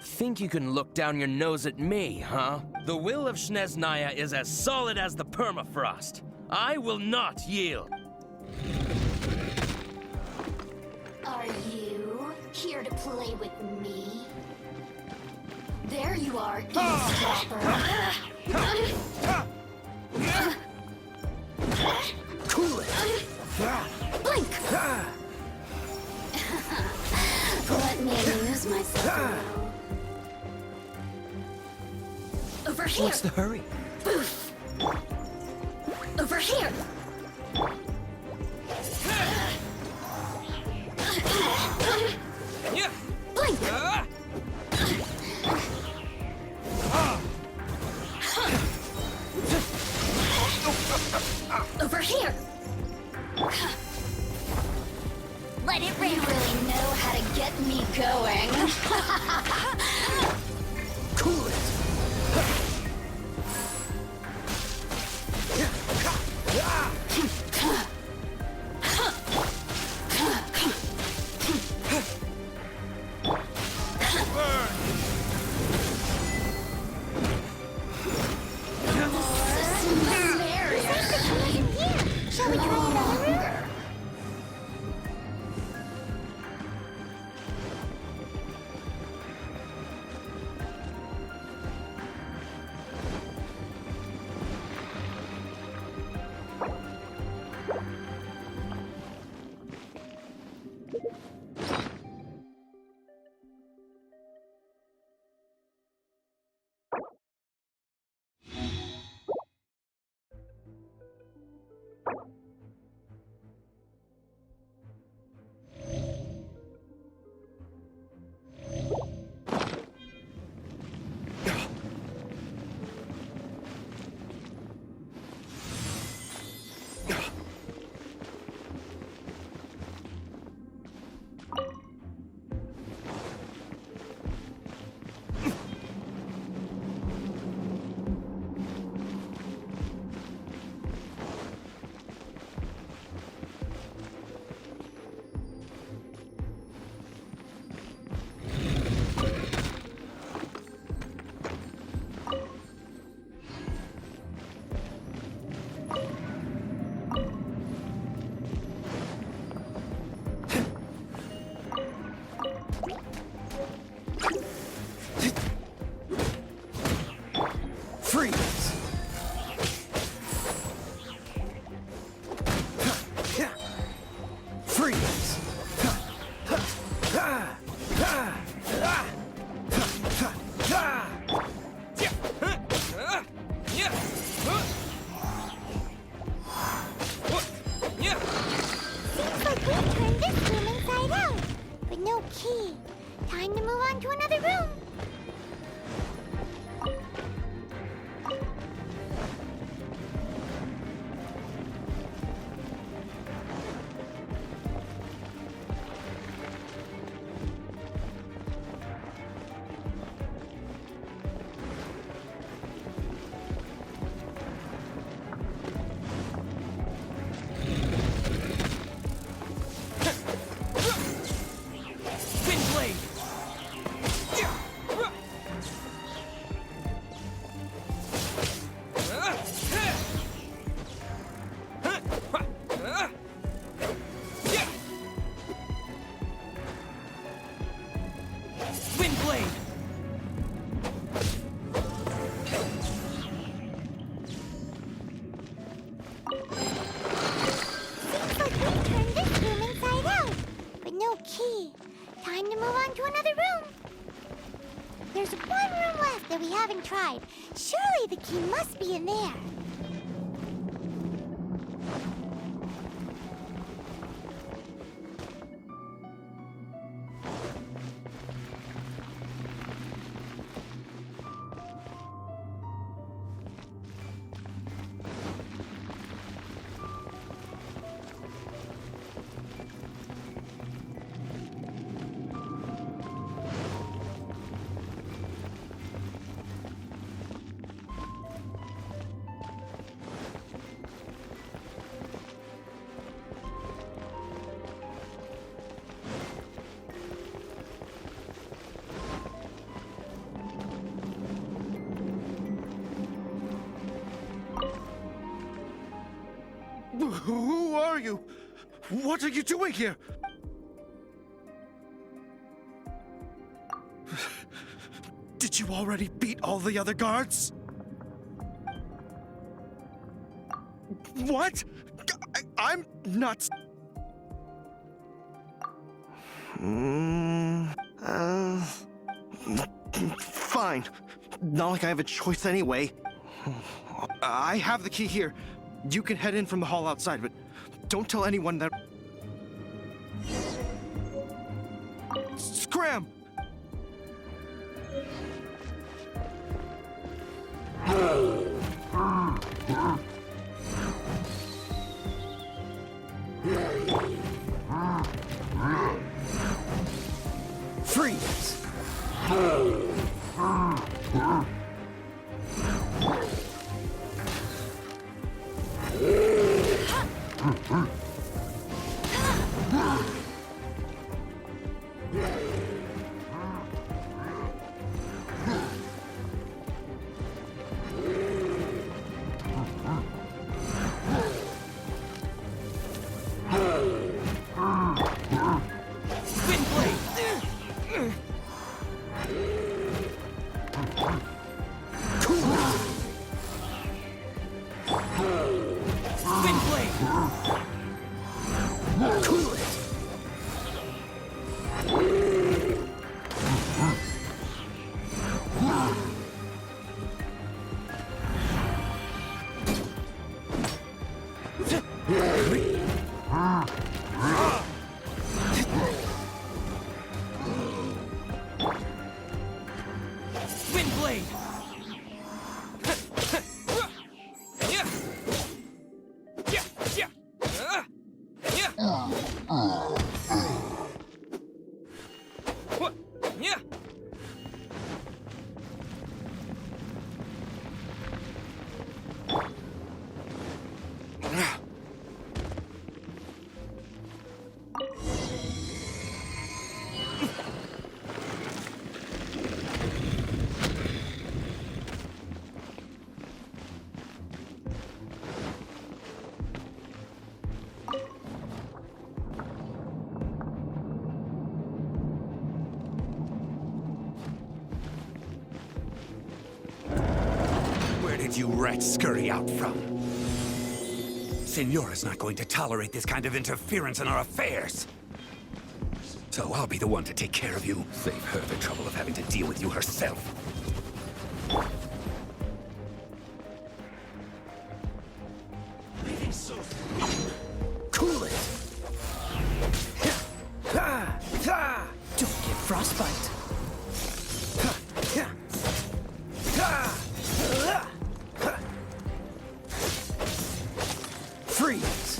Think you can look down your nose at me, huh? The will of Snezhnaya is as solid as the permafrost. I will not yield. Are you here to play with me? There you are, eavesdropper. Cool it. Blink! Let me amuse myself a little. Over here! What's the hurry? Boof! Over here! Yeah. Blink! Over here! Let it rain. You really know how to get me going. Cool it. Shall we try another room? Tried. Surely the key must be in there. Who are you? What are you doing here? Did you already beat all the other guards? What? I'm not... Fine. Not like I have a choice anyway. I have the key here. You can head in from the hall outside, but don't tell anyone that... Scram! Freeze! You rats scurry out from? Senora's not going to tolerate this kind of interference in our affairs. So I'll be the one to take care of you. Save her the trouble of having to deal with you herself. Cool it! Don't get frostbite. Freeze!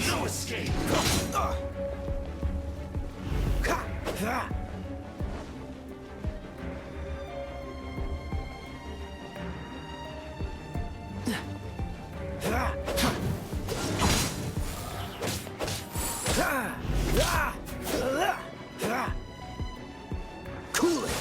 No escape! Cool it!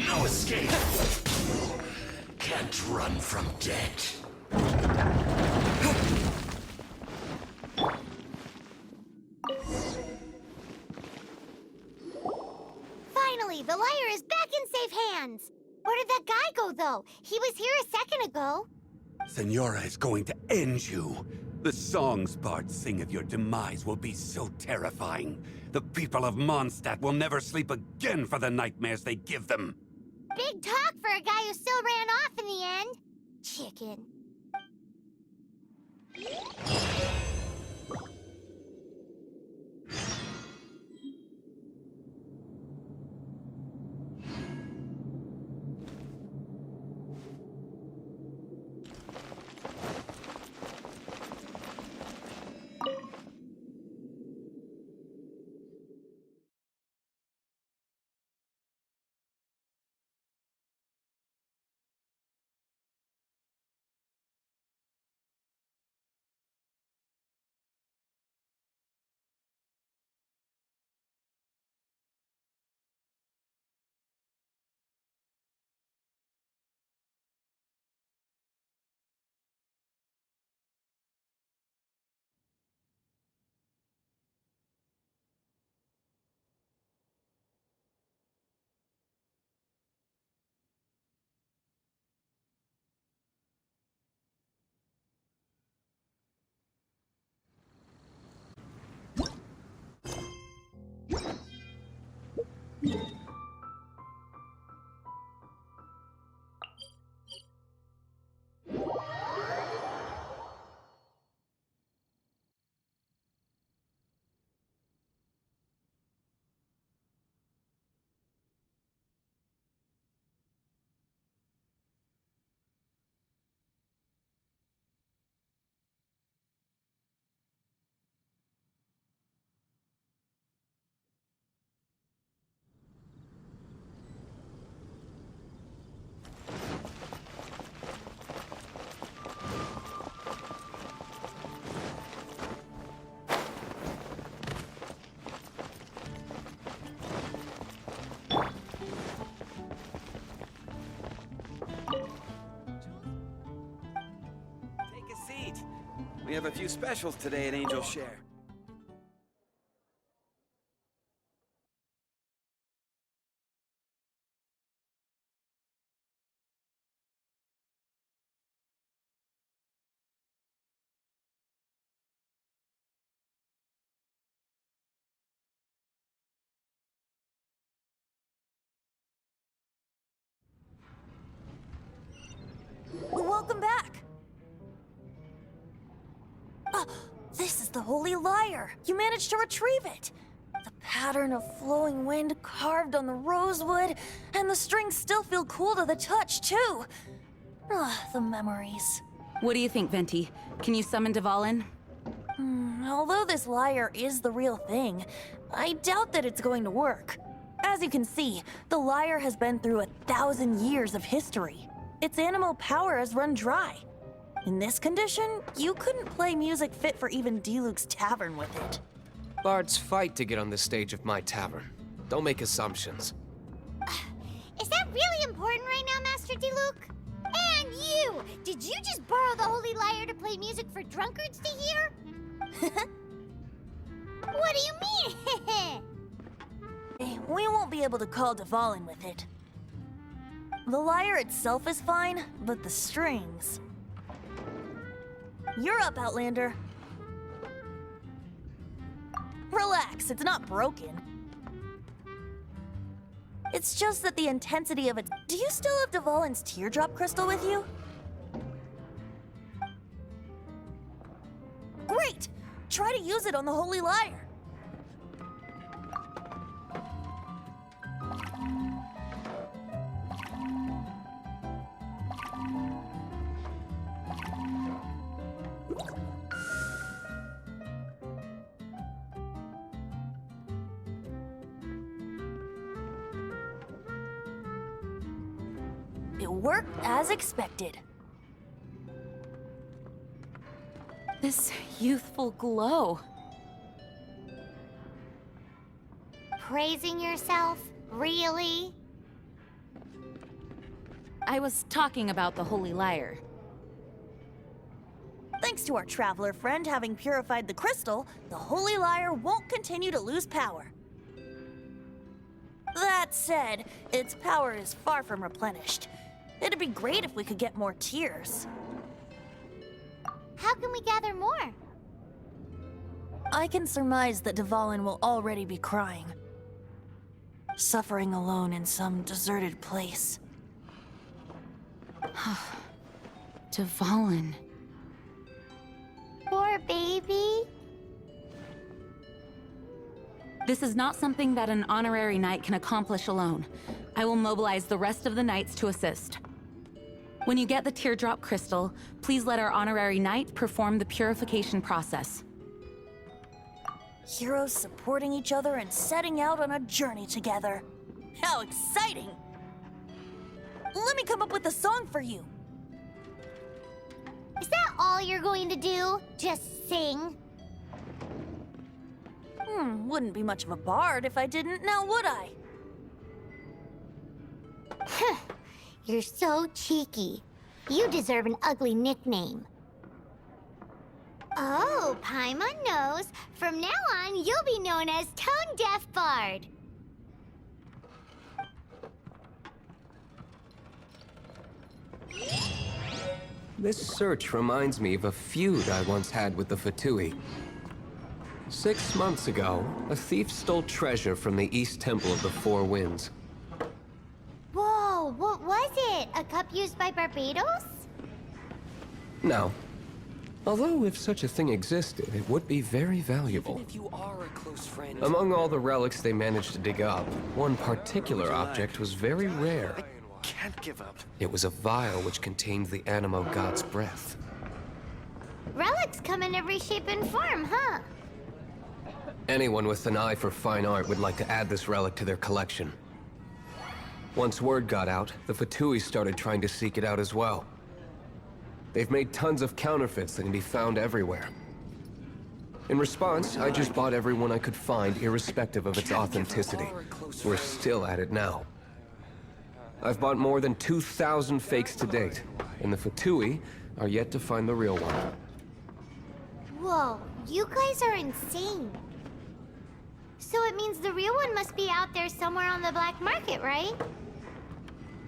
No escape! Can't run from death. Finally, the liar is back in safe hands. Where did that guy go, though? He was here a second ago. Senora is going to end you. The songs bards sing of your demise will be so terrifying. The people of Mondstadt will never sleep again for the nightmares they give them. Big talk for a guy who still ran off in the end. Chicken. We have a few specials today at Angel Share. Welcome back! This is the Holy Lyre! You managed to retrieve it! The pattern of flowing wind carved on the rosewood, and the strings still feel cool to the touch, too! The memories. What do you think, Venti? Can you summon Dvalin? Although this lyre is the real thing, I doubt that it's going to work. As you can see, the lyre has been through 1,000 years of history. Its animal power has run dry. In this condition, you couldn't play music fit for even Diluc's tavern with it. Bards fight to get on the stage of my tavern. Don't make assumptions. Is that really important right now, Master Diluc? And you! Did you just borrow the Holy Lyre to play music for drunkards to hear? What do you mean? We won't be able to call Dvalin with it. The lyre itself is fine, but the strings... You're up, Outlander. Relax, it's not broken. It's just that the intensity of it... Do you still have Dvalin's teardrop crystal with you? Great! Try to use it on the Holy Lyre. It worked as expected. This youthful glow. Praising yourself? Really? I was talking about the Holy Lyre. Thanks to our traveler friend having purified the crystal, the Holy Lyre won't continue to lose power. That said, its power is far from replenished. It'd be great if we could get more tears. How can we gather more? I can surmise that Dvalin will already be crying. Suffering alone in some deserted place. Dvalin. Poor baby. This is not something that an honorary knight can accomplish alone. I will mobilize the rest of the knights to assist. When you get the teardrop crystal, please let our honorary knight perform the purification process. Heroes supporting each other and setting out on a journey together. How exciting! Let me come up with a song for you. Is that all you're going to do? Just sing? Wouldn't be much of a bard if I didn't, now would I? You're so cheeky. You deserve an ugly nickname. Oh, Paimon knows. From now on, you'll be known as Tone Deaf Bard. This search reminds me of a feud I once had with the Fatui. 6 months ago, a thief stole treasure from the East Temple of the Four Winds. Whoa, what was it? A cup used by Barbados? No. Although if such a thing existed, it would be very valuable. If you are a close friend. Among all the relics they managed to dig up, one particular object was very rare. Can't give up. It was a vial which contained the Animo god's breath. Relics come in every shape and form, huh? Anyone with an eye for fine art would like to add this relic to their collection. Once word got out, the Fatui started trying to seek it out as well. They've made tons of counterfeits that can be found everywhere. In response, I just bought everyone I could find, irrespective of its authenticity. We're still at it now. I've bought more than 2,000 fakes to date, and the Fatui are yet to find the real one. Whoa, you guys are insane. So it means the real one must be out there somewhere on the black market, right?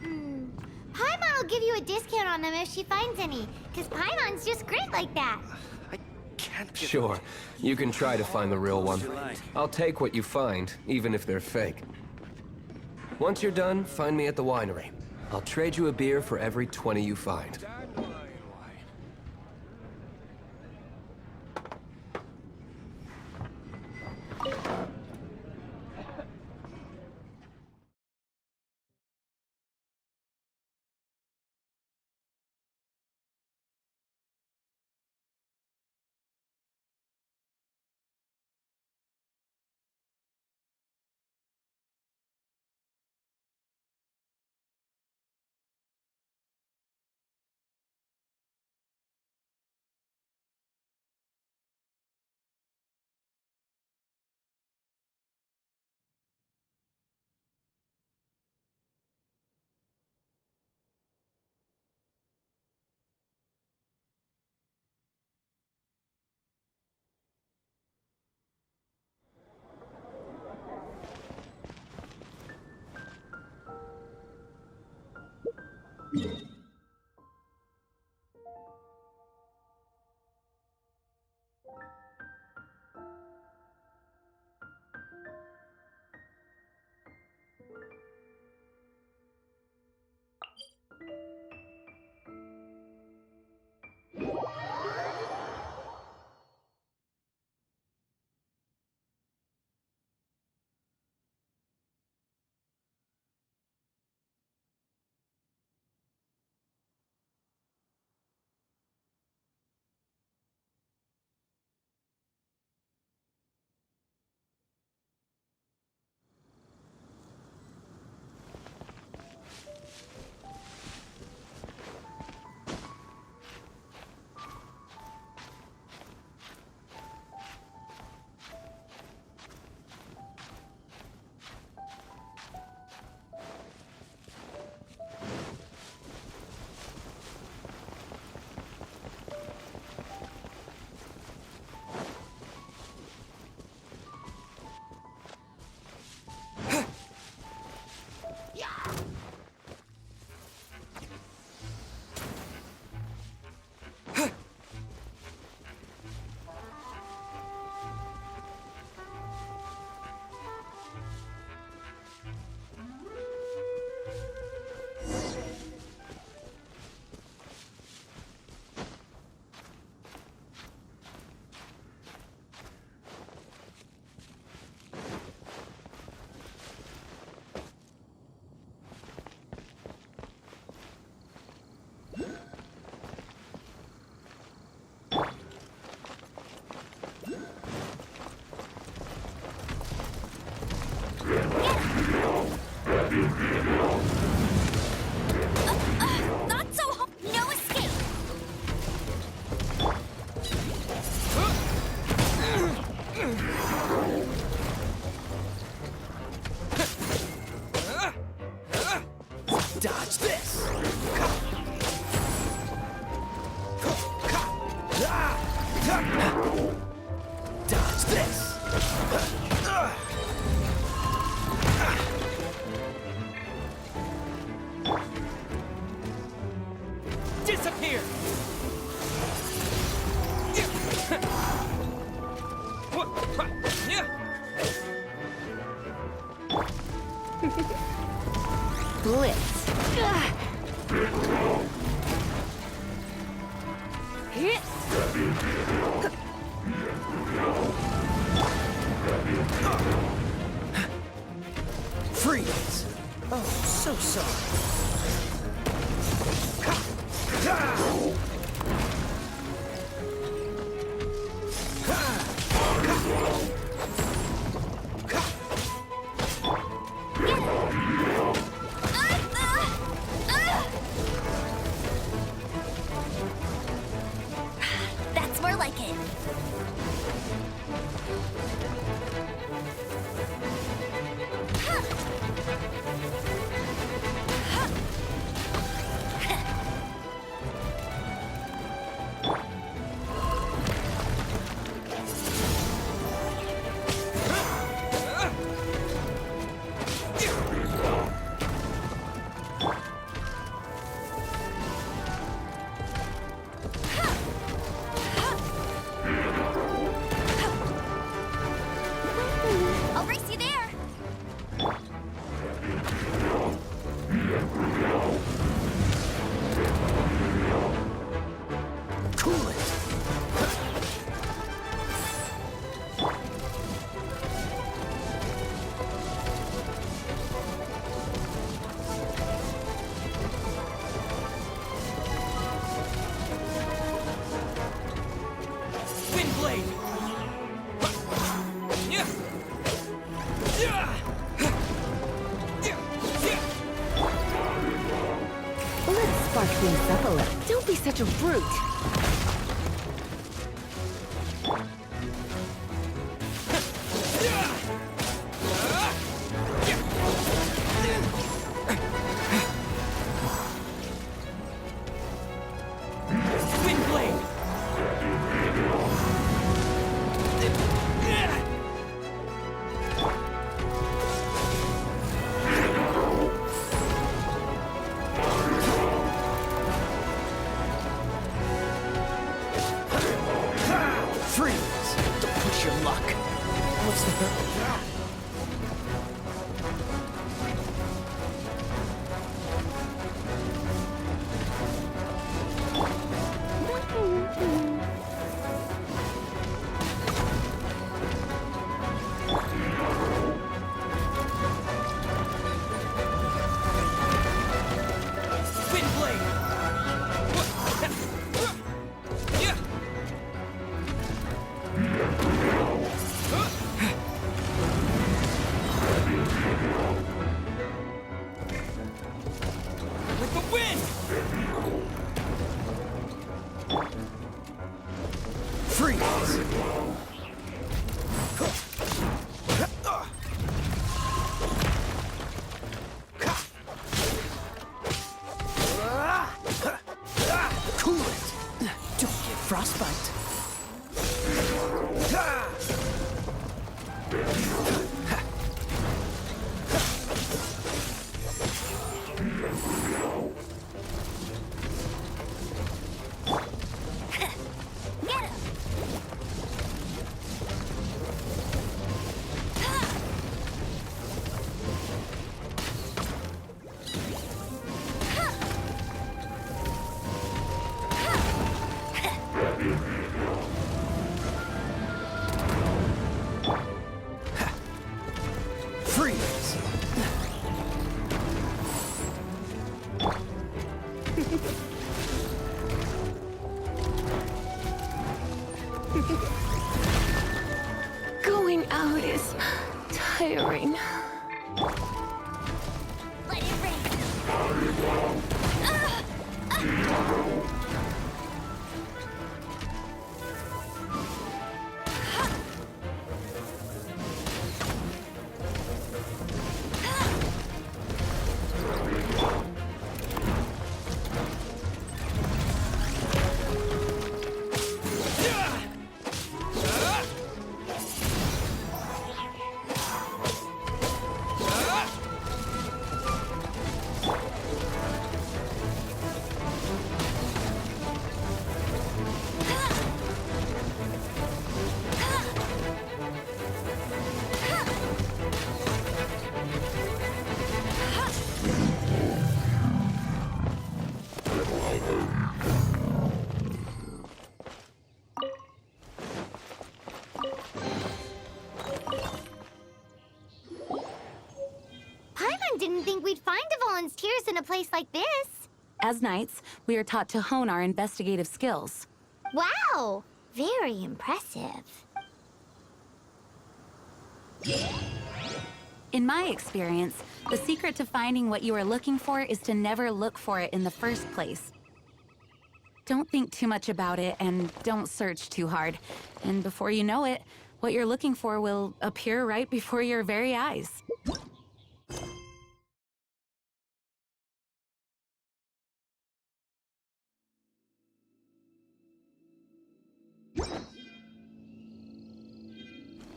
Paimon will give you a discount on them if she finds any, because Paimon's just great like that. I can't give Sure, up. you can try to find the real one. I'll take what you find, even if they're fake. Once you're done, find me at the winery. I'll trade you a beer for every 20 you find. disappear! Blitz. Freeze! Oh, so sorry. That's more like it. I'll race you there. Cool it. Wind blade! Let's spark things up a little. Don't be such a brute. Wind blade! Freeze! Don't push your luck. What's the hurt? Wind blade! With the wind! Freeze! Cool it! Don't get frostbite. Get him! Freeze! Going out is tiring. Let it rain. Paimon didn't think we'd find the volunteers in a place like this. As knights, we are taught to hone our investigative skills. Wow! Very impressive. In my experience, the secret to finding what you are looking for is to never look for it in the first place. Don't think too much about it and don't search too hard. And before you know it, what you're looking for will appear right before your very eyes.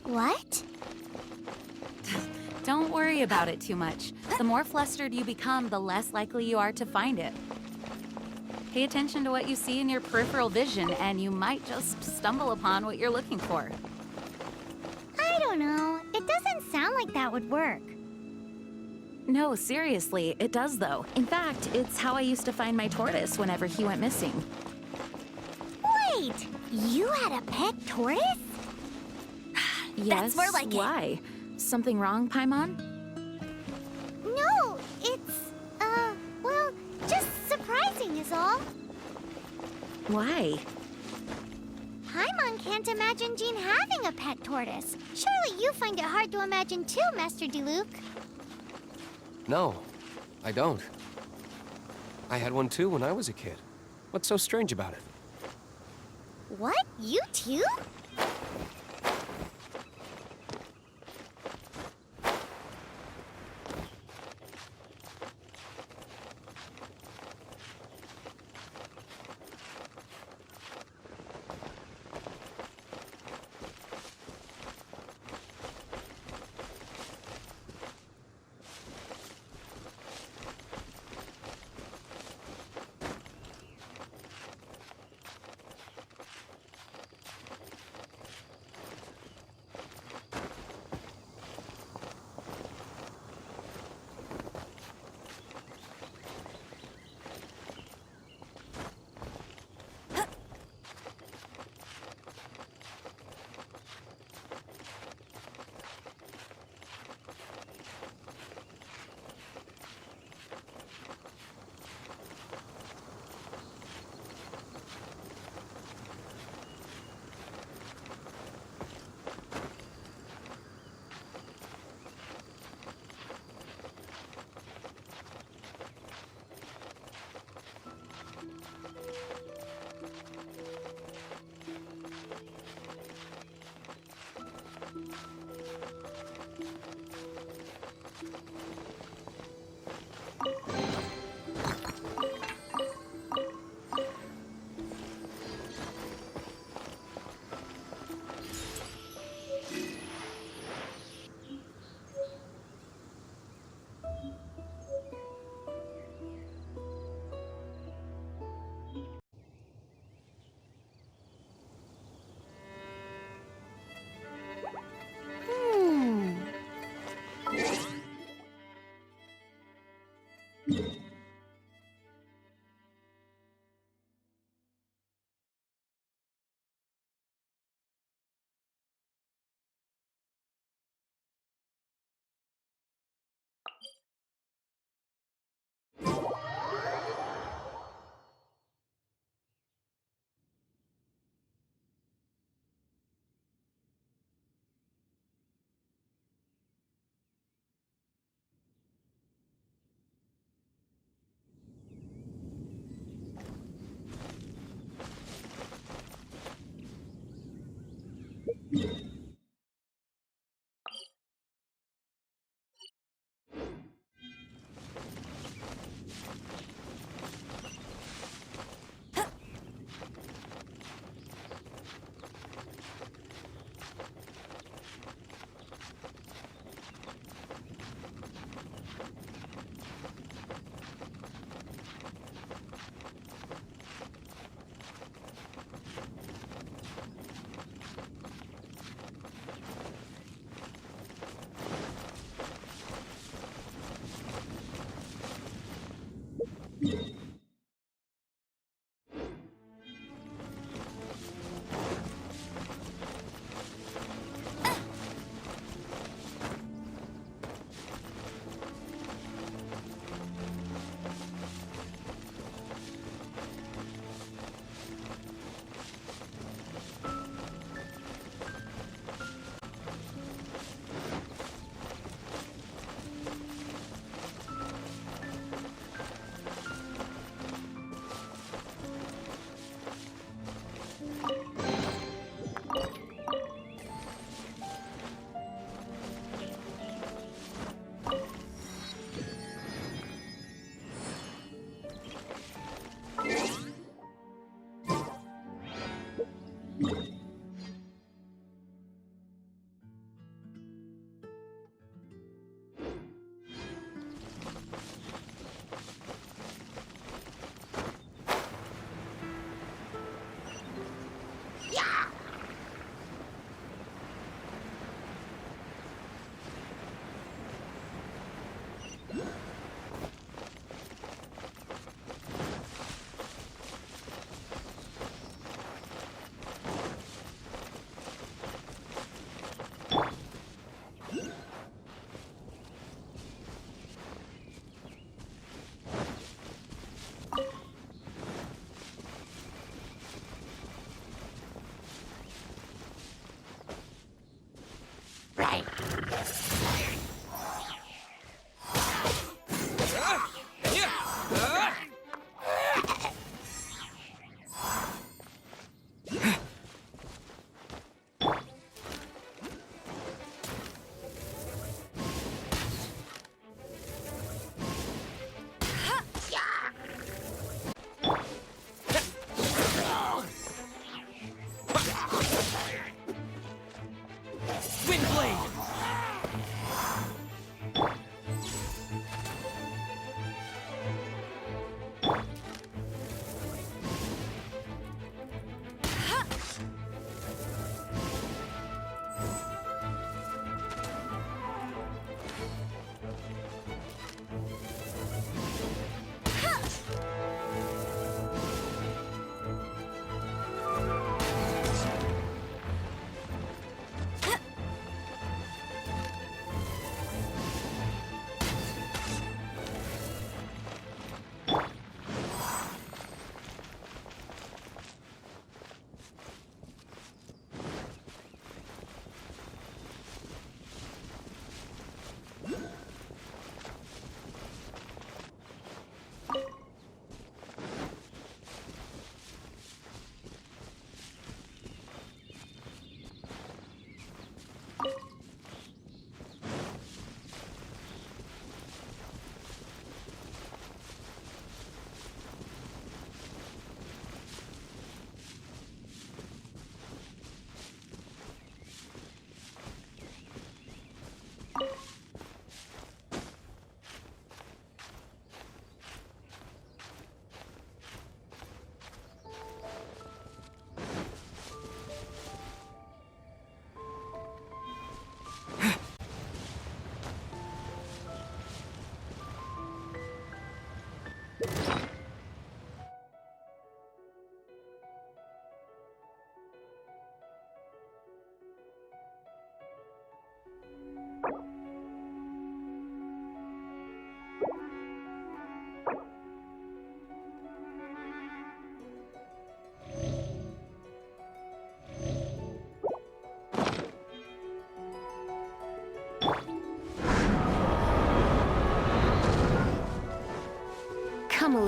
What? Don't worry about it too much. The more flustered you become, the less likely you are to find it. Pay attention to what you see in your peripheral vision, and you might just stumble upon what you're looking for. I don't know. It doesn't sound like that would work. No, seriously, it does though. In fact, it's how I used to find my tortoise whenever he went missing. Wait! You had a pet tortoise? Yes, That's more like it. why? Something wrong, Paimon? No, it's, well, just surprising is all. Why? Paimon can't imagine Jean having a pet tortoise. Surely you find it hard to imagine too, Master Diluc. No, I don't. I had one too when I was a kid. What's so strange about it? What? You too?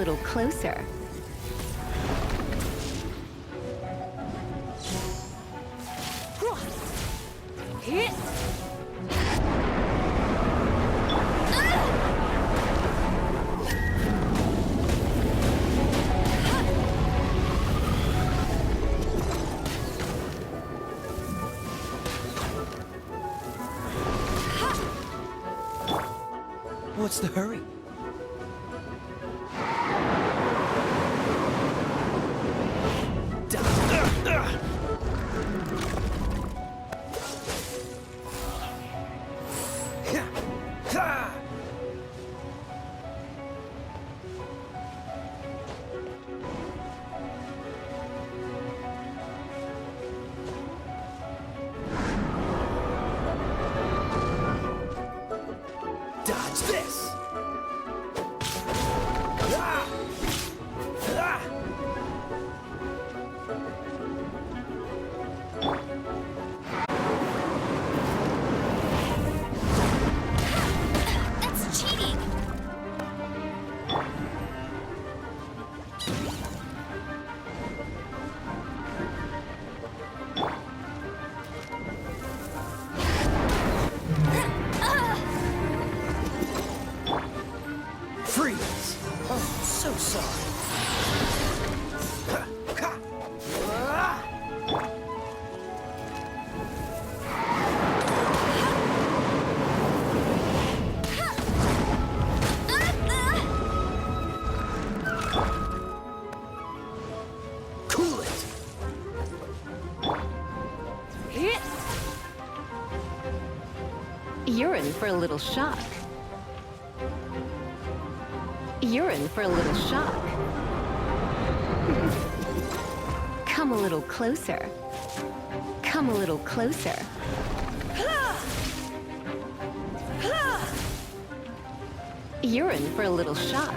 little closer. What's the hurry? Dodge this! That's cheating! Freeze! Oh, so sorry. Cool it! You're in for a little shock. You're in for a little shock. Come a little closer. Come a little closer. You're in for a little shock.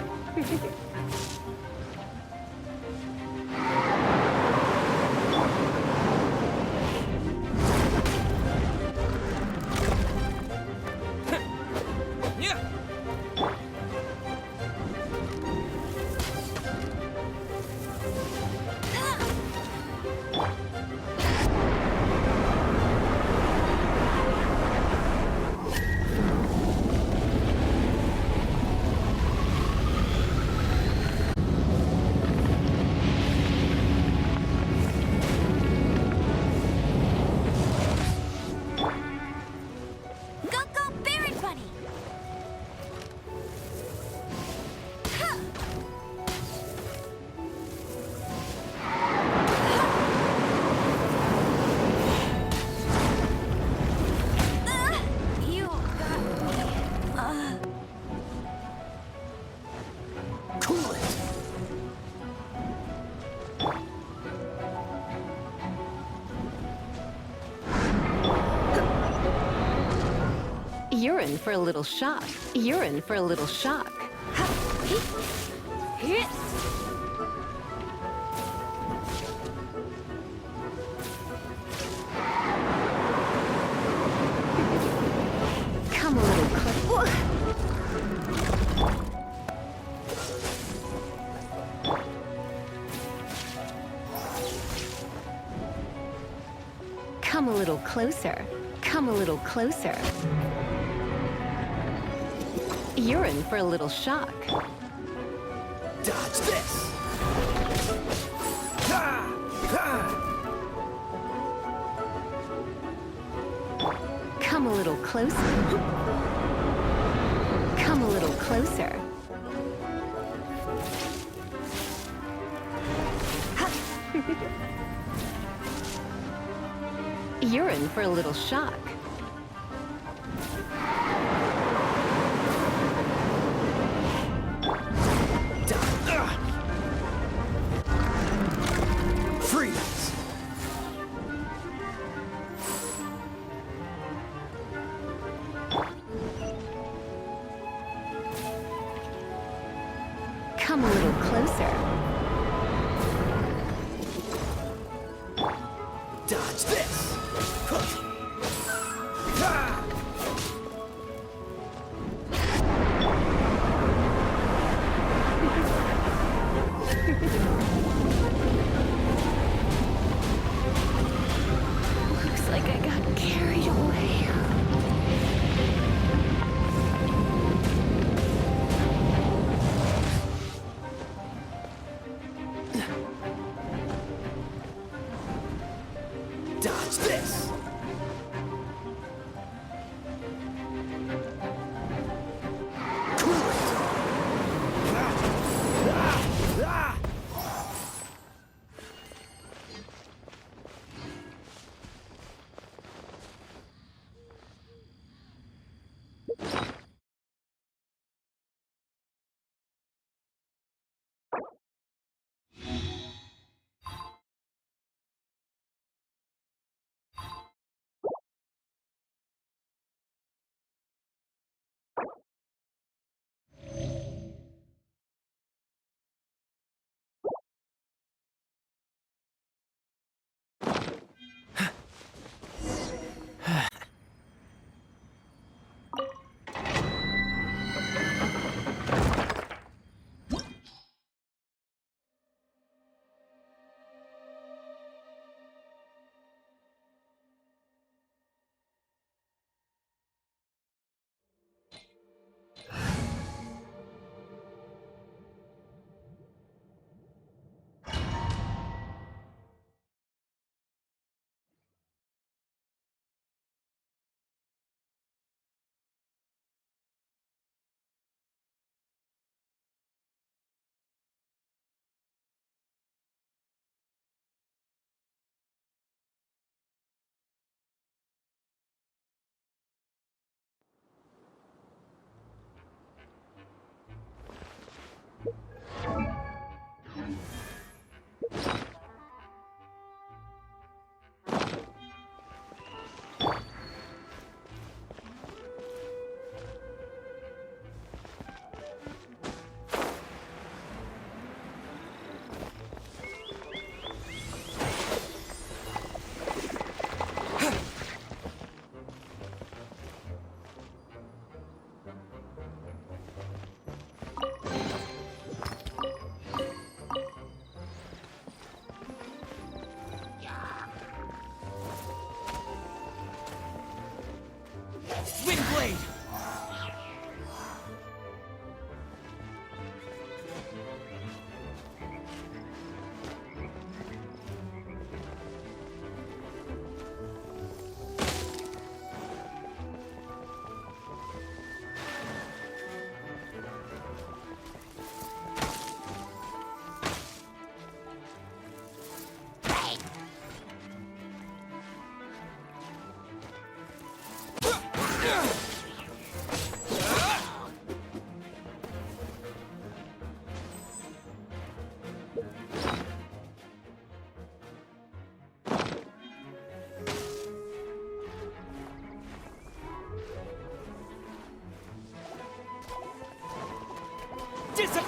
You're in for a little shock. You're in for a little shock. Come a little closer. Come a little closer. Come a little closer. You're in for a little shock. Dodge this! Come a little closer. Come a little closer. You're in for a little shock. Freeze! Come a little closer. Dodge this!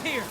here!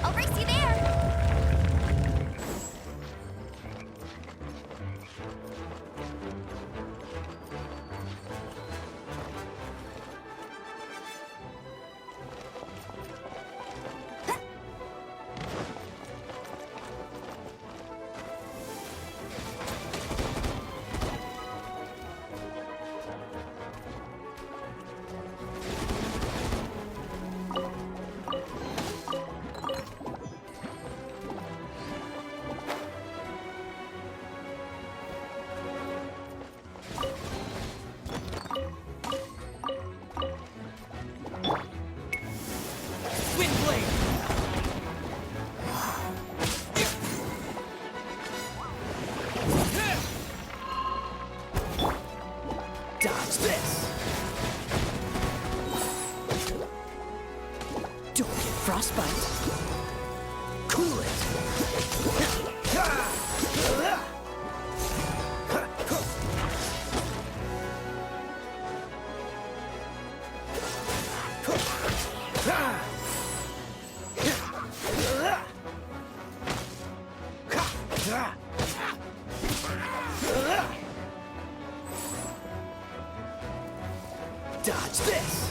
I'll race you there! Dodge this! Don't get frostbite. Cool it! Dodge this!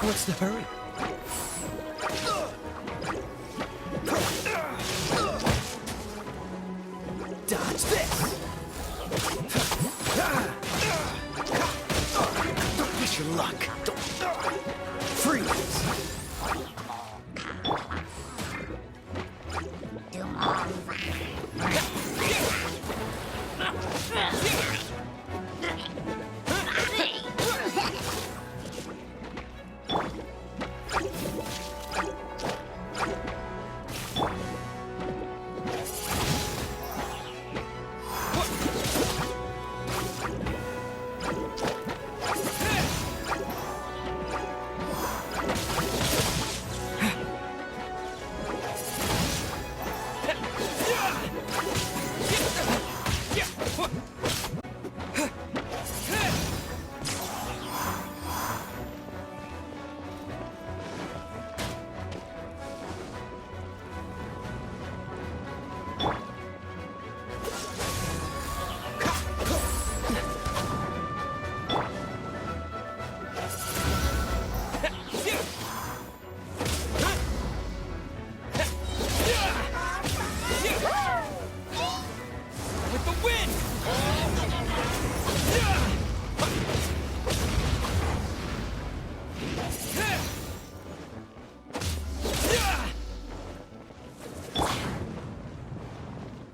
What's the hurry? Dodge this! Don't push your luck. Don't... Freeze!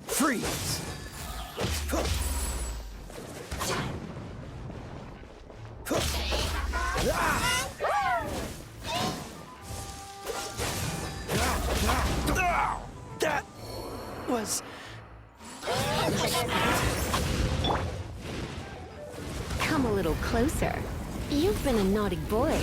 Freeze! That was... Come a little closer. You've been a naughty boy.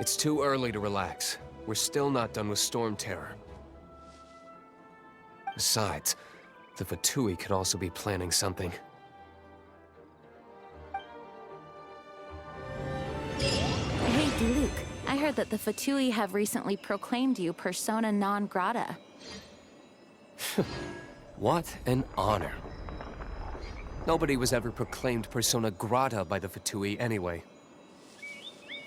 It's too early to relax. We're still not done with Storm Terror. Besides, the Fatui could also be planning something. Hey, Diluc, I heard that the Fatui have recently proclaimed you persona non grata. What an honor. Nobody was ever proclaimed persona grata by the Fatui anyway.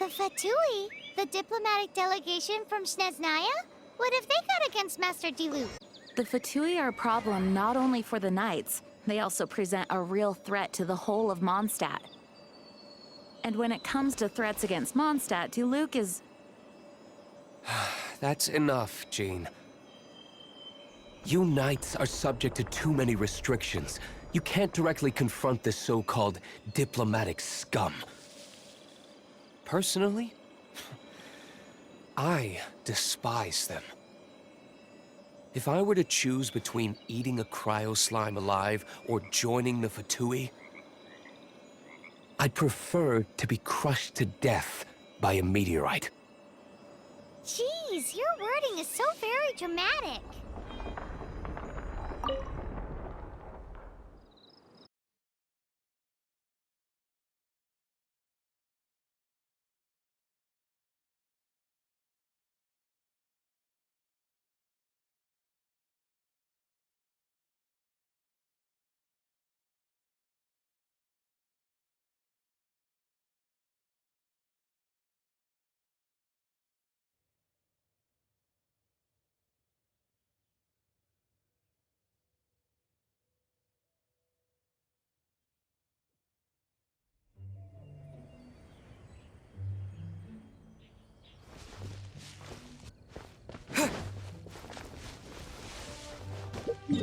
The Fatui? The diplomatic delegation from Snezhnaya? What have they got against Master Diluc? The Fatui are a problem not only for the Knights, they also present a real threat to the whole of Mondstadt. And when it comes to threats against Mondstadt, Diluc is... That's enough, Jean. You Knights are subject to too many restrictions. You can't directly confront this so-called diplomatic scum. Personally, I despise them. If I were to choose between eating a cryo slime alive or joining the Fatui, I'd prefer to be crushed to death by a meteorite. Jeez, your wording is so very dramatic. No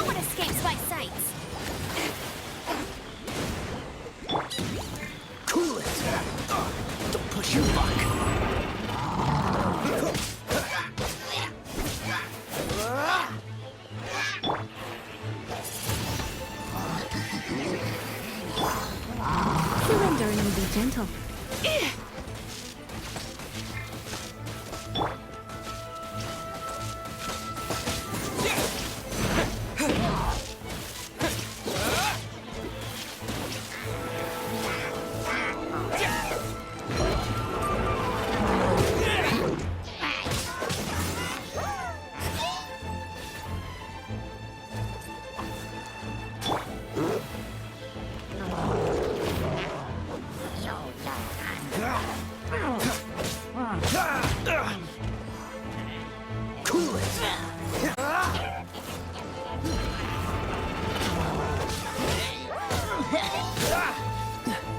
one escapes my sights! Cool it! Don't push your luck! Surrender and be gentle.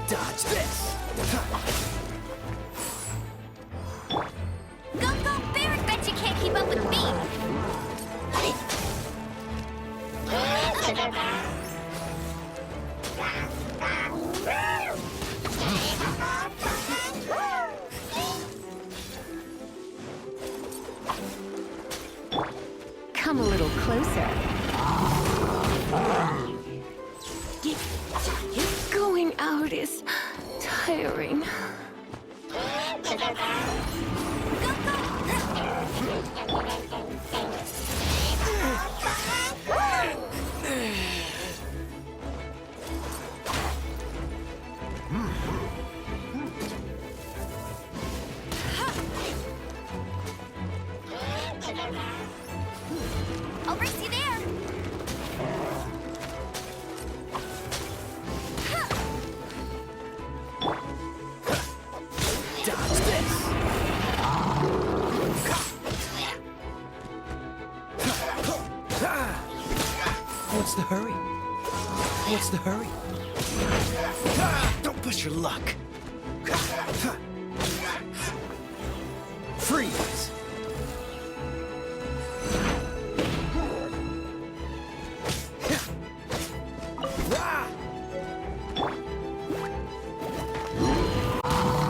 Dodge this! Go, go, Barrack! Bet you can't keep up with me! Come a little closer. Going out is tiring. I'll race you there! Dodge this! What's the hurry? What's the hurry? Don't push your luck! Freeze!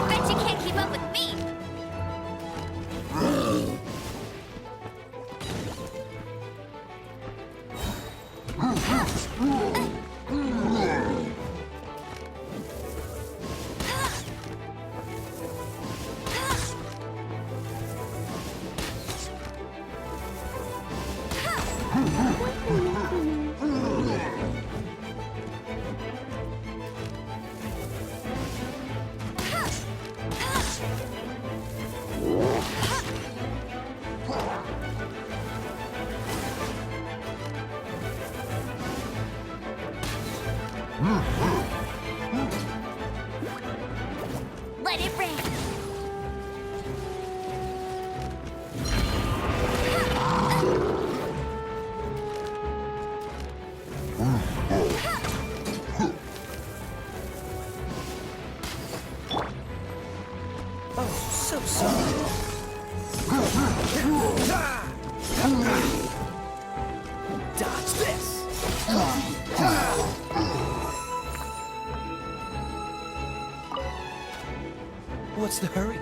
Bet you can't keep up with me! Let it rain! Oh, so sorry. Dodge this! What's the hurry?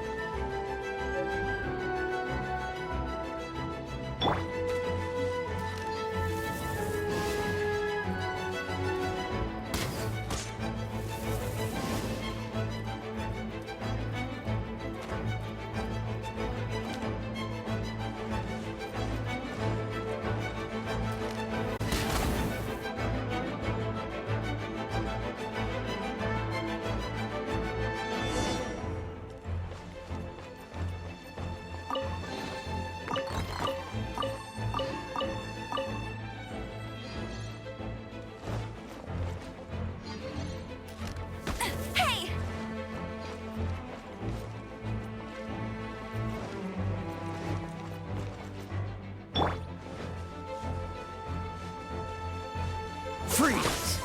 Freeze!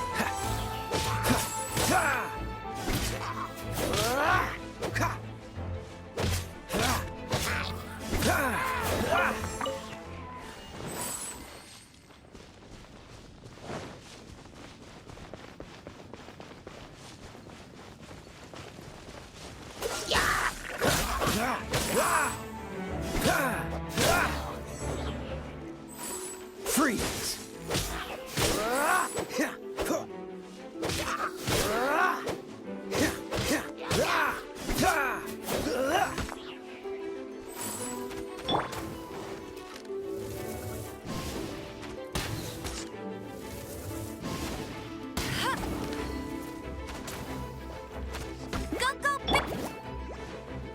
Freeze!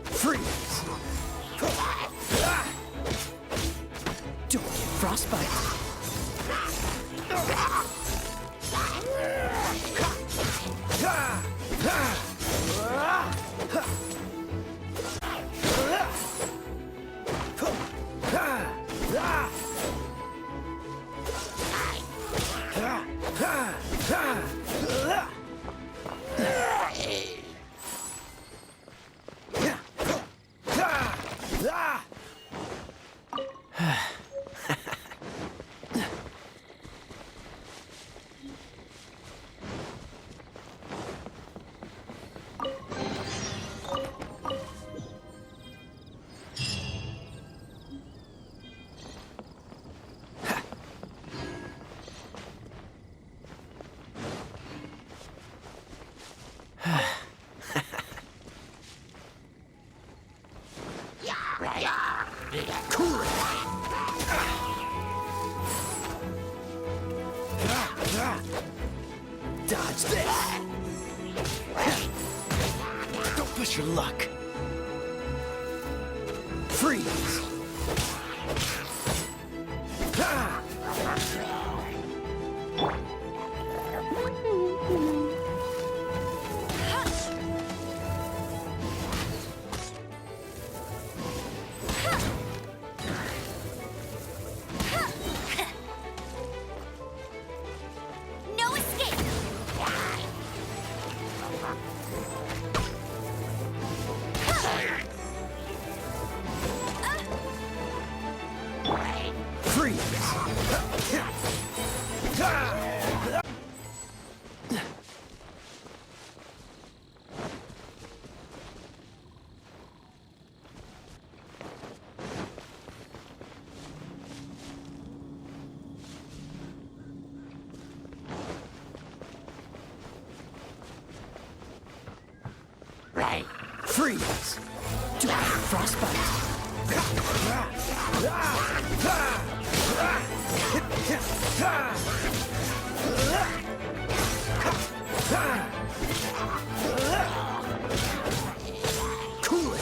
Freeze! Don't get frostbite. Dodge this! Don't push your luck. Freeze! No escape! Freeze! Do I have frostbite? Cool it!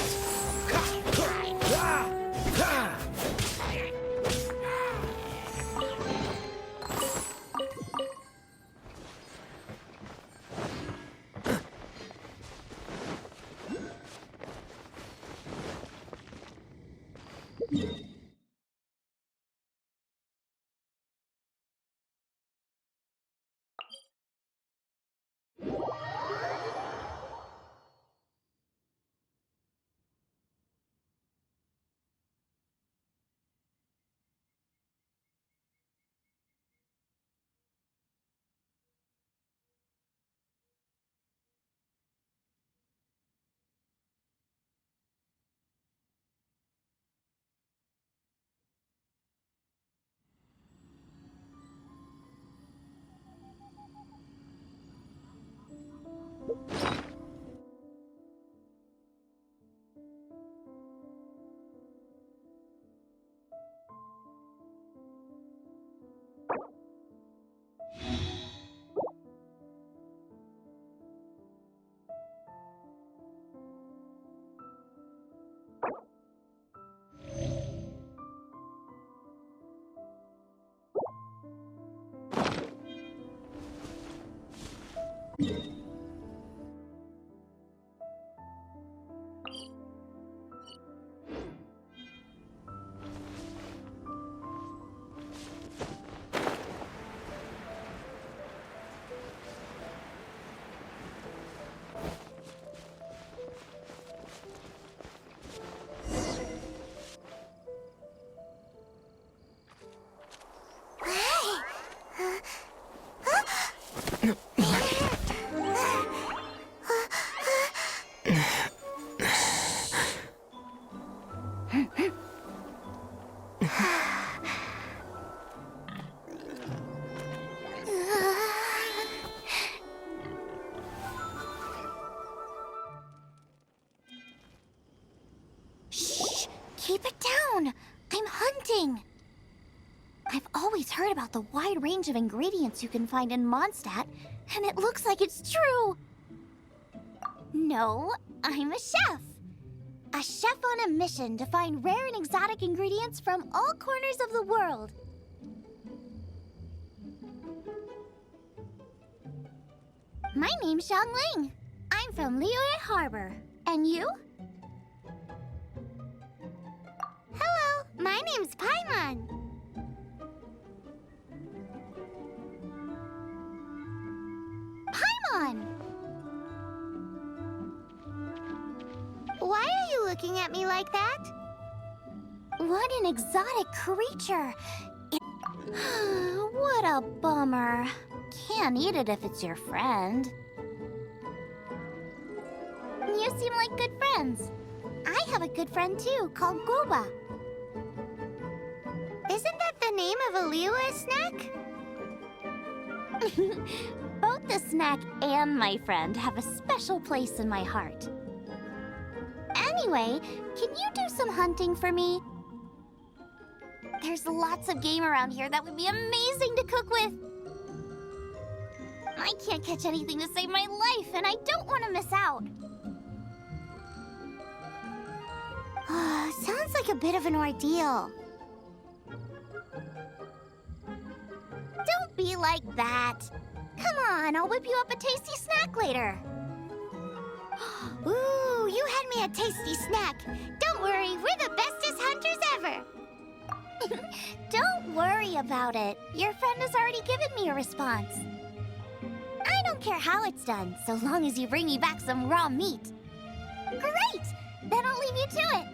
Shh! Keep it down! I'm hunting! I've always heard about the wide range of ingredients you can find in Mondstadt, and it looks like it's true! No, I'm a chef! A chef on a mission to find rare and exotic ingredients from all corners of the world. My name's Xiang Ling. I'm from Liyue Harbor. And you? Hello, my name's Paimon. Paimon! Why are you looking at me like that? What an exotic creature! What a bummer. Can't eat it if it's your friend. You seem like good friends. I have a good friend too, called Goba. Isn't that the name of a Liyue snack? Both the snack and my friend have a special place in my heart. Anyway, can you do some hunting for me? There's lots of game around here that would be amazing to cook with. I can't catch anything to save my life, and I don't want to miss out. Sounds like a bit of an ordeal. Don't be like that. Come on, I'll whip you up a tasty snack later. Ooh, you had me a tasty snack. Don't worry, we're the bestest hunters ever. Don't worry about it. Your friend has already given me a response. I don't care how it's done, so long as you bring me back some raw meat. Great! Then I'll leave you to it.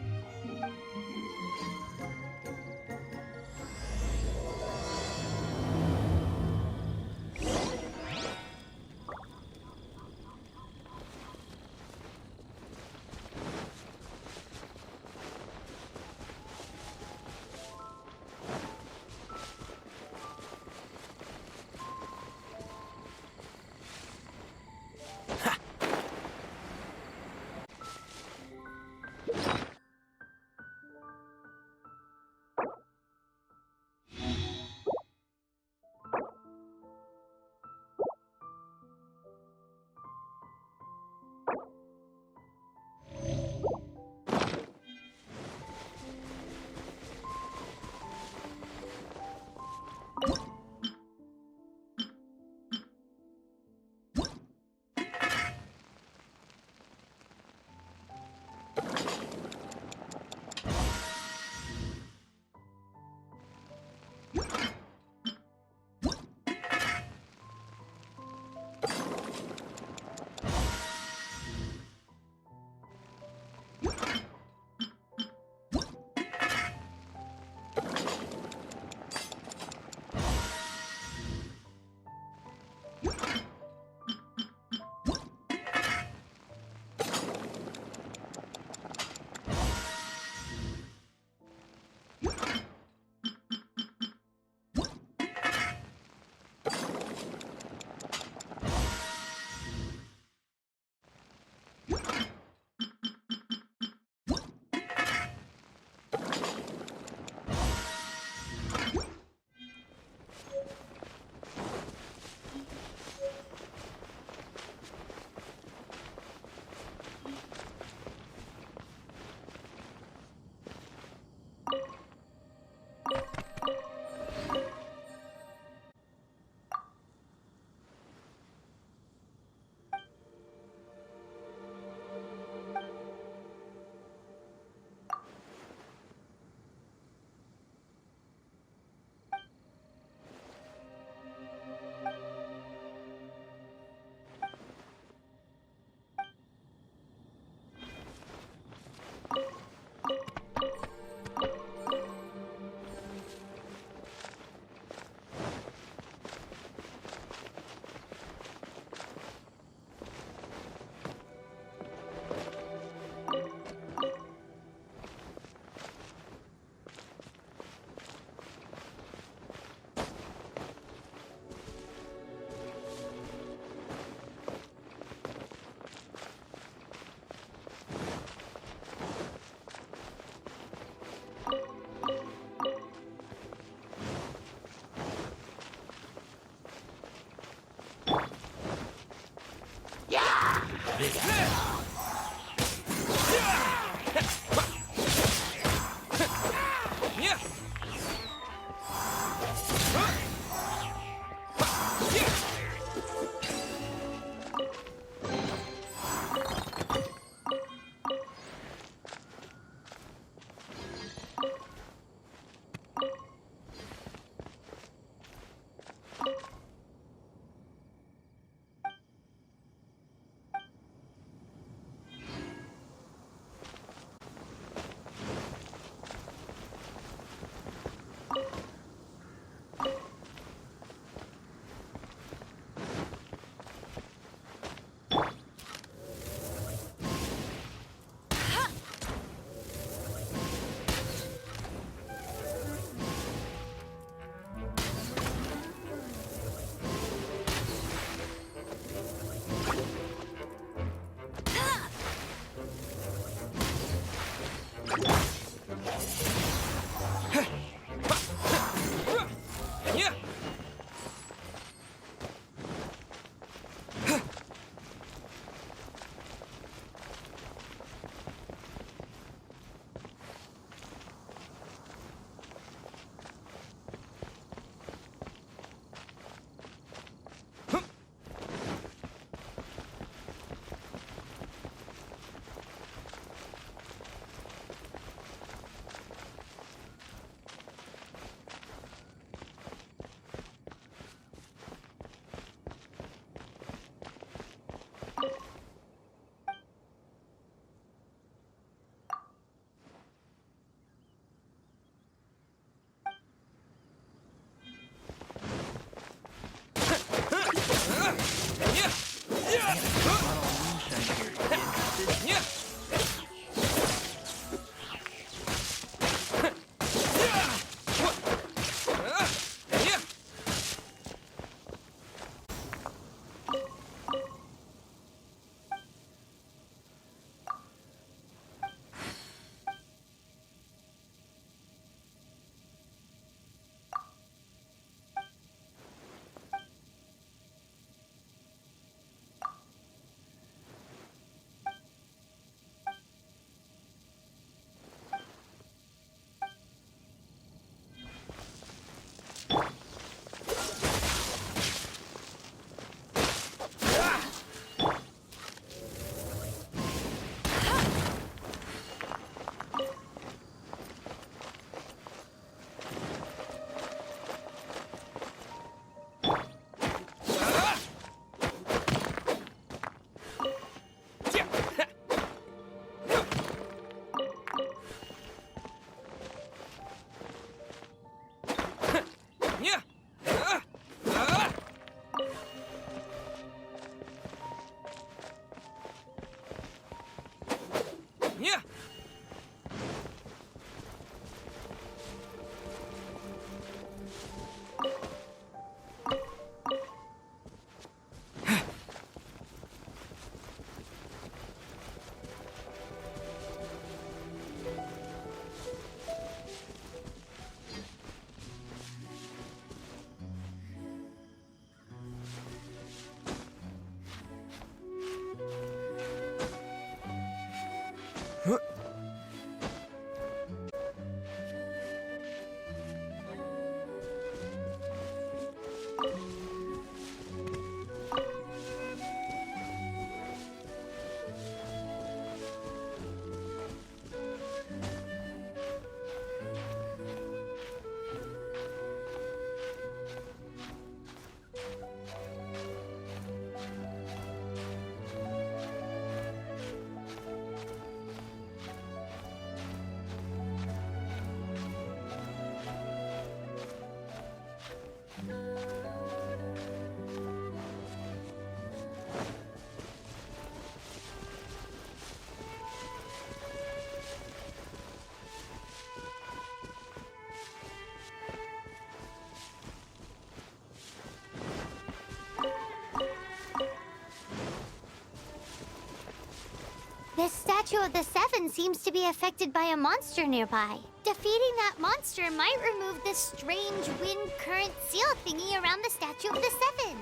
This statue of the Seven seems to be affected by a monster nearby. Defeating that monster might remove this strange wind current seal thingy around the statue of the Seven.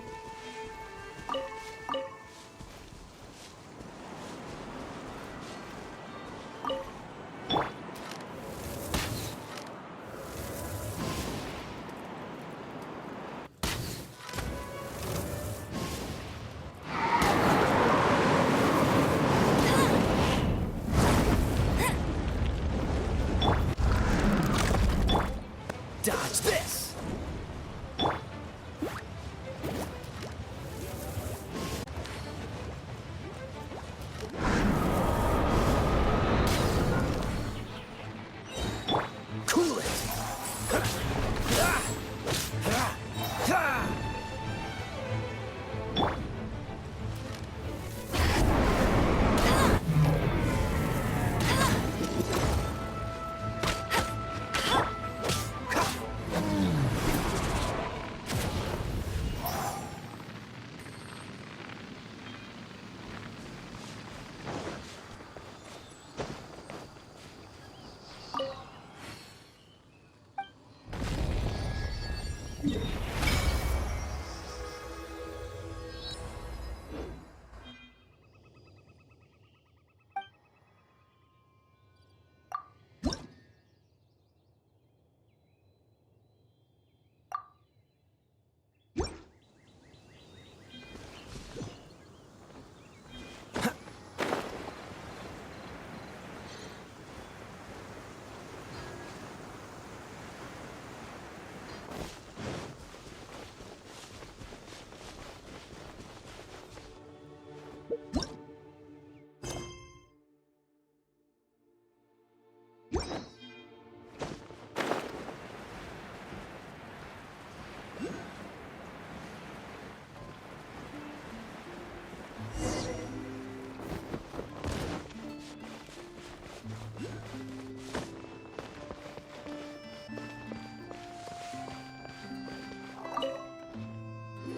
Dodge this! Cool it!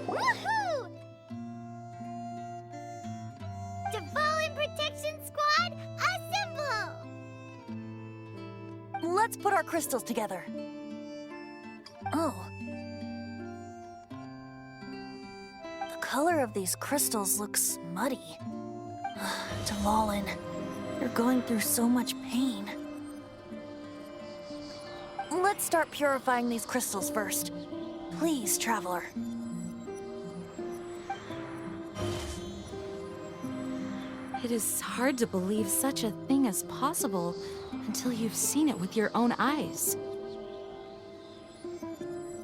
Woohoo! Fallen Protection Squad, assemble! Let's put our crystals together. Oh. The color of these crystals looks muddy. Dvalin, you're going through so much pain. Let's start purifying these crystals first. Please, Traveler. It is hard to believe such a thing is possible until you've seen it with your own eyes.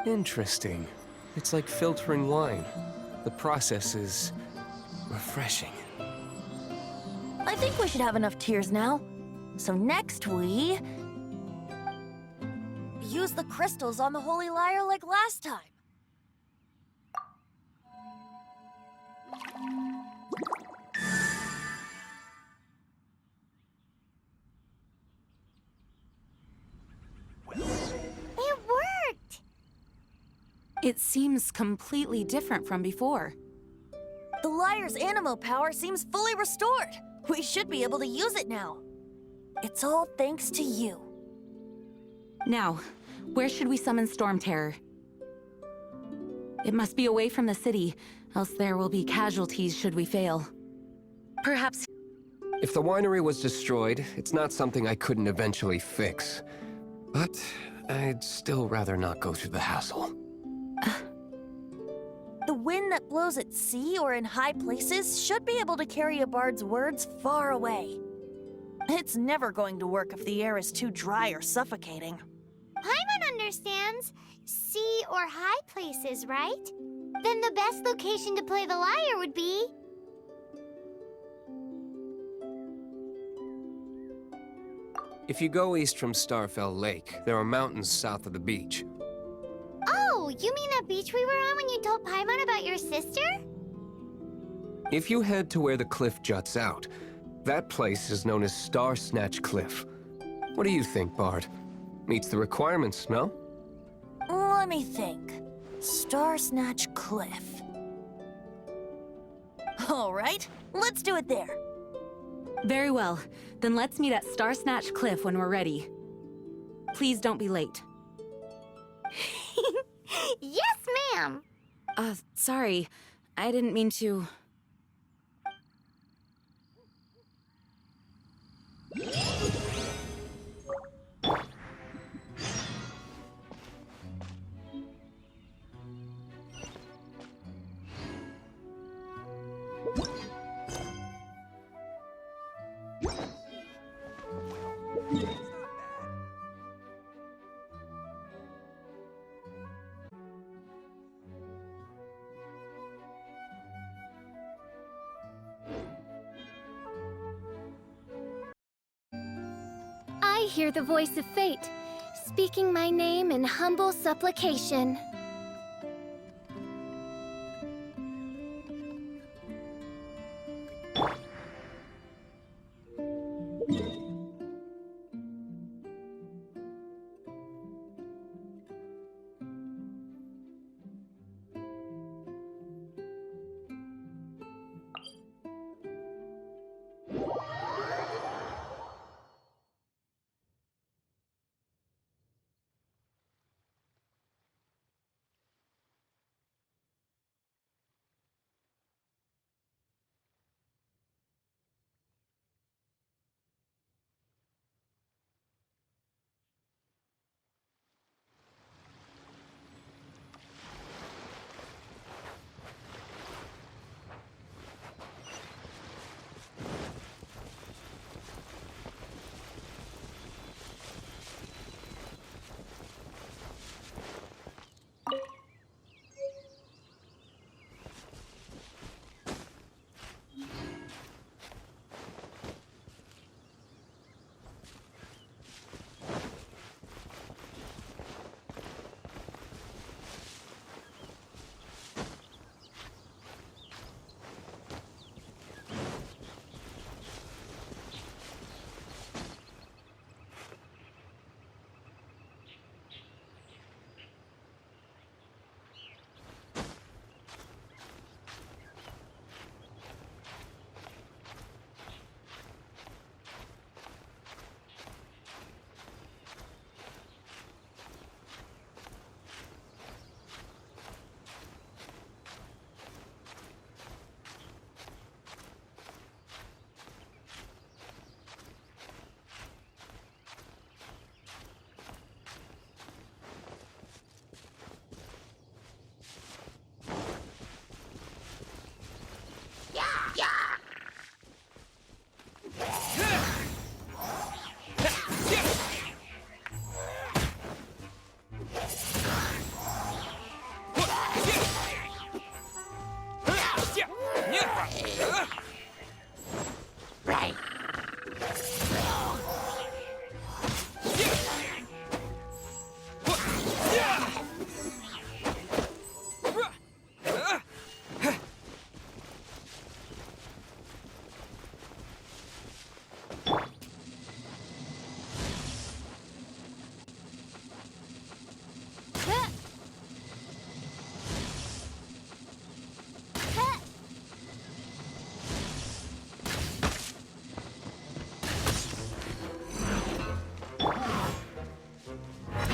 Interesting. It's like filtering wine. The process is refreshing. I think we should have enough tears now. So next we... use the crystals on the Holy Lyre like last time. It worked! It seems completely different from before. The Lyre's animo power seems fully restored. We should be able to use it now. It's all thanks to you. Now, where should we summon Storm Terror? It must be away from the city, else there will be casualties should we fail. Perhaps... If the winery was destroyed, it's not something I couldn't eventually fix. But I'd still rather not go through the hassle. blows at sea or in high places should be able to carry a bard's words far away. It's never going to work if the air is too dry or suffocating. Paimon understands sea or high places, right? Then the best location to play the lyre would be... If you go east from Starfell Lake, there are mountains south of the beach. Oh, you mean that beach we were on when you told Paimon about your sister? If you head to where the cliff juts out, that place is known as Star Snatch Cliff. What do you think, Bard? Meets the requirements, no? Let me think. Star Snatch Cliff. All right, let's do it there. Very well. Then let's meet at Star Snatch Cliff when we're ready. Please don't be late. Yes, ma'am! Sorry. I didn't mean to... I hear the voice of fate, speaking my name in humble supplication.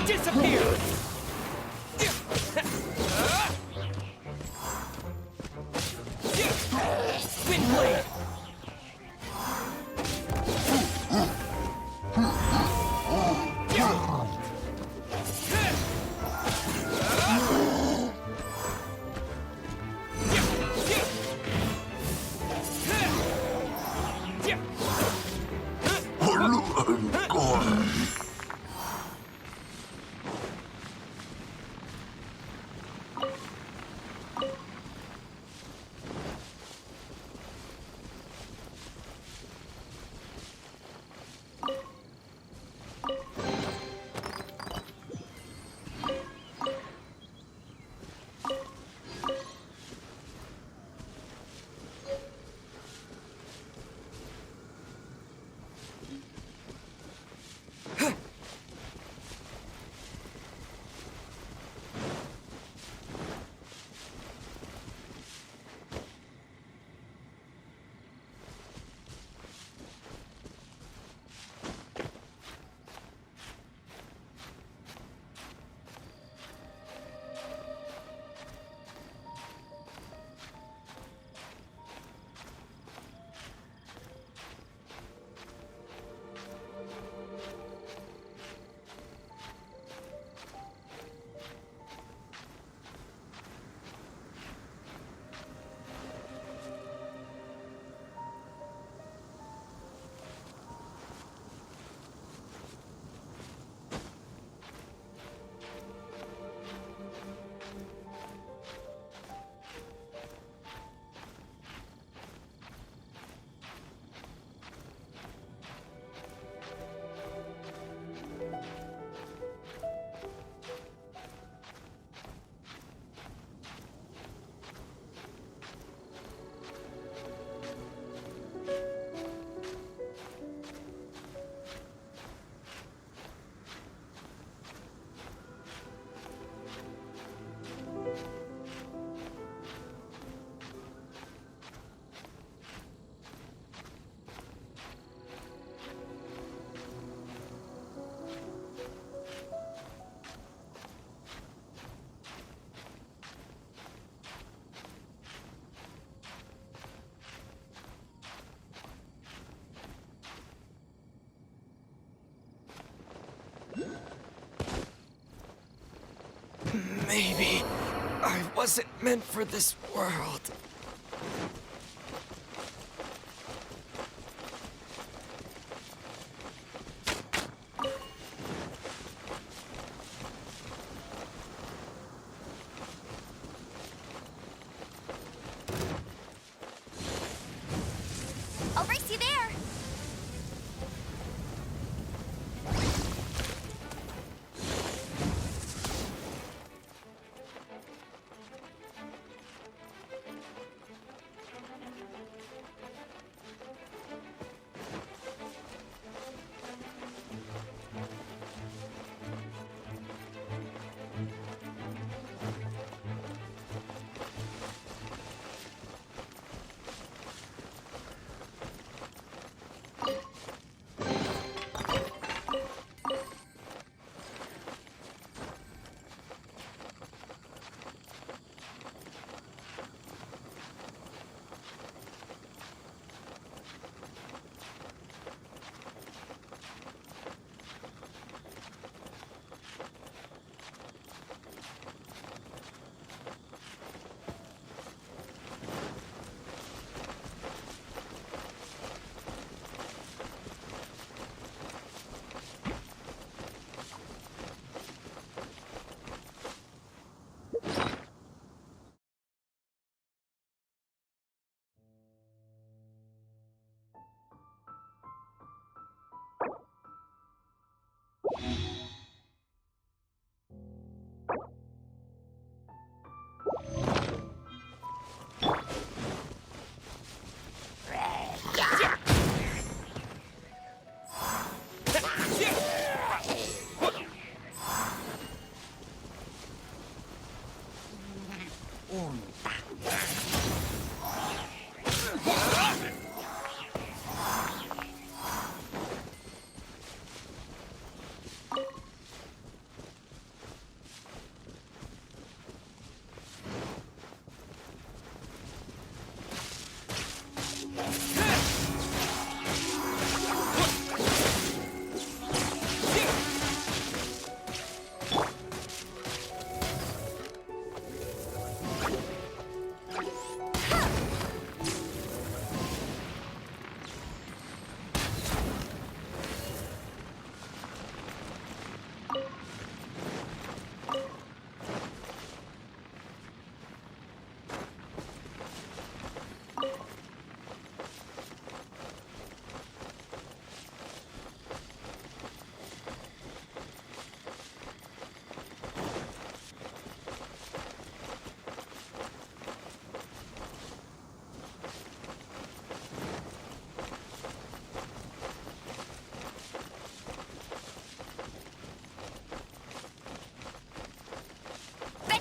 Disappear! Windblade! Maybe I wasn't meant for this world. I'll race you there.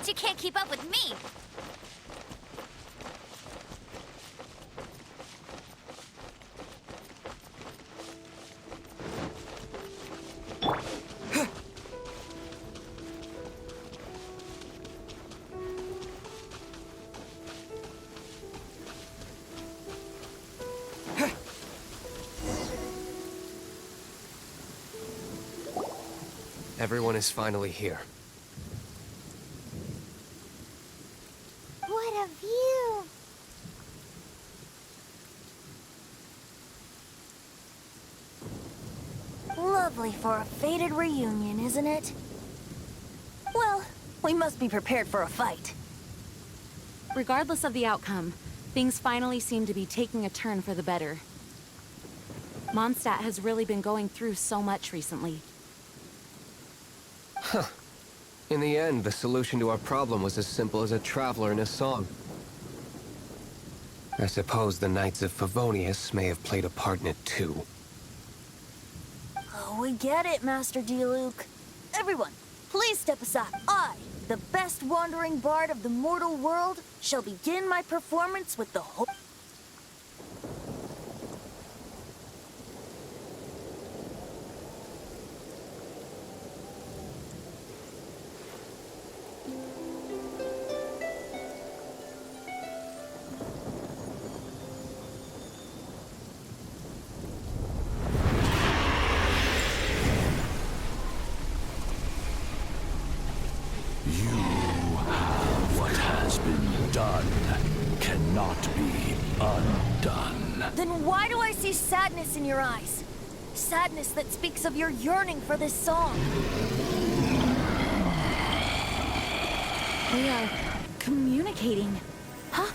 You can't keep up with me. Everyone is finally here. What a view! Lovely for a fated reunion, isn't it? Well, we must be prepared for a fight. Regardless of the outcome, things finally seem to be taking a turn for the better. Mondstadt has really been going through so much recently. Huh. In the end, the solution to our problem was as simple as a traveler in a song. I suppose the Knights of Favonius may have played a part in it too. Oh, we get it, Master D-Luke. Everyone, please step aside. I, the best wandering bard of the mortal world, shall begin my performance with the whole... You What has been done cannot be undone. Then why do I see sadness in your eyes? Sadness that speaks of your yearning for this song. We are communicating. Huh?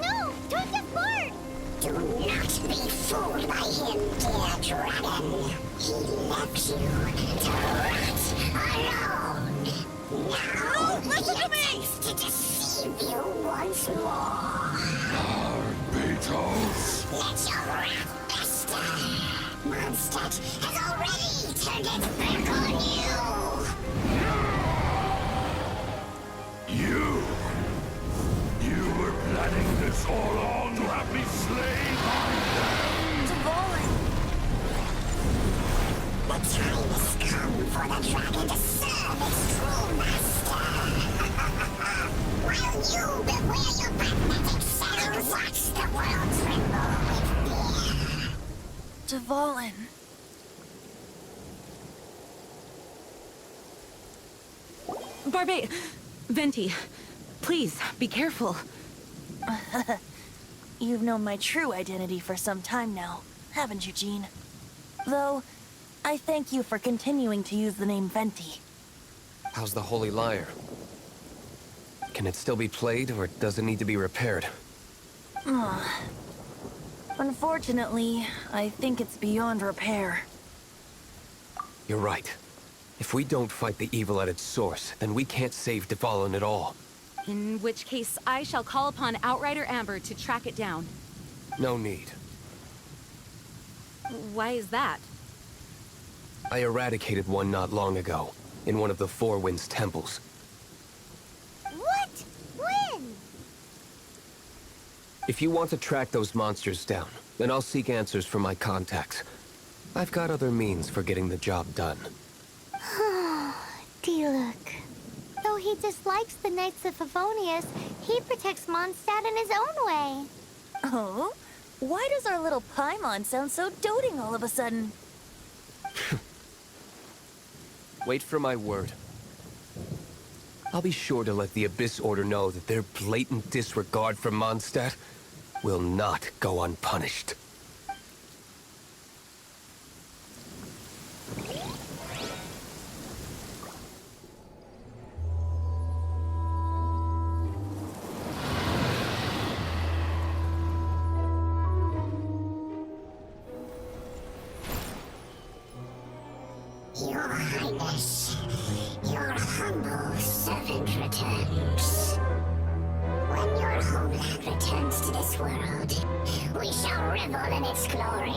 No! Don't depart! Do not be fooled by him, dear dragon. He left you to rot alone. Now listen to me! he attempts to deceive you once more. Barbatos! Let your wrath fester. Mondstadt has already turned its back on you. You were planning this all along to have me slain by them! Dvorin! The time has come for the dragon to serve its true master. While you beware your magnetic shadows, watch the world tremble with fear. Dvorin. Venti, please, be careful. You've known my true identity for some time now, haven't you, Jean? Though, I thank you for continuing to use the name Venti. How's the Holy Lyre? Can it still be played, or does it need to be repaired? Unfortunately, I think it's beyond repair. You're right. If we don't fight the evil at its source, then we can't save Dvalin at all. In which case, I shall call upon Outrider Amber to track it down. No need. Why is that? I eradicated one not long ago, in one of the Four Winds temples. What? When? If you want to track those monsters down, then I'll seek answers from my contacts. I've got other means for getting the job done. Diluc. Though he dislikes the Knights of Favonius, he protects Mondstadt in his own way. Oh? Why does our little Paimon sound so doting all of a sudden? Wait for my word. I'll be sure to let the Abyss Order know that their blatant disregard for Mondstadt will not go unpunished. Your Highness, your humble servant returns. When your homeland returns to this world, we shall revel in its glory.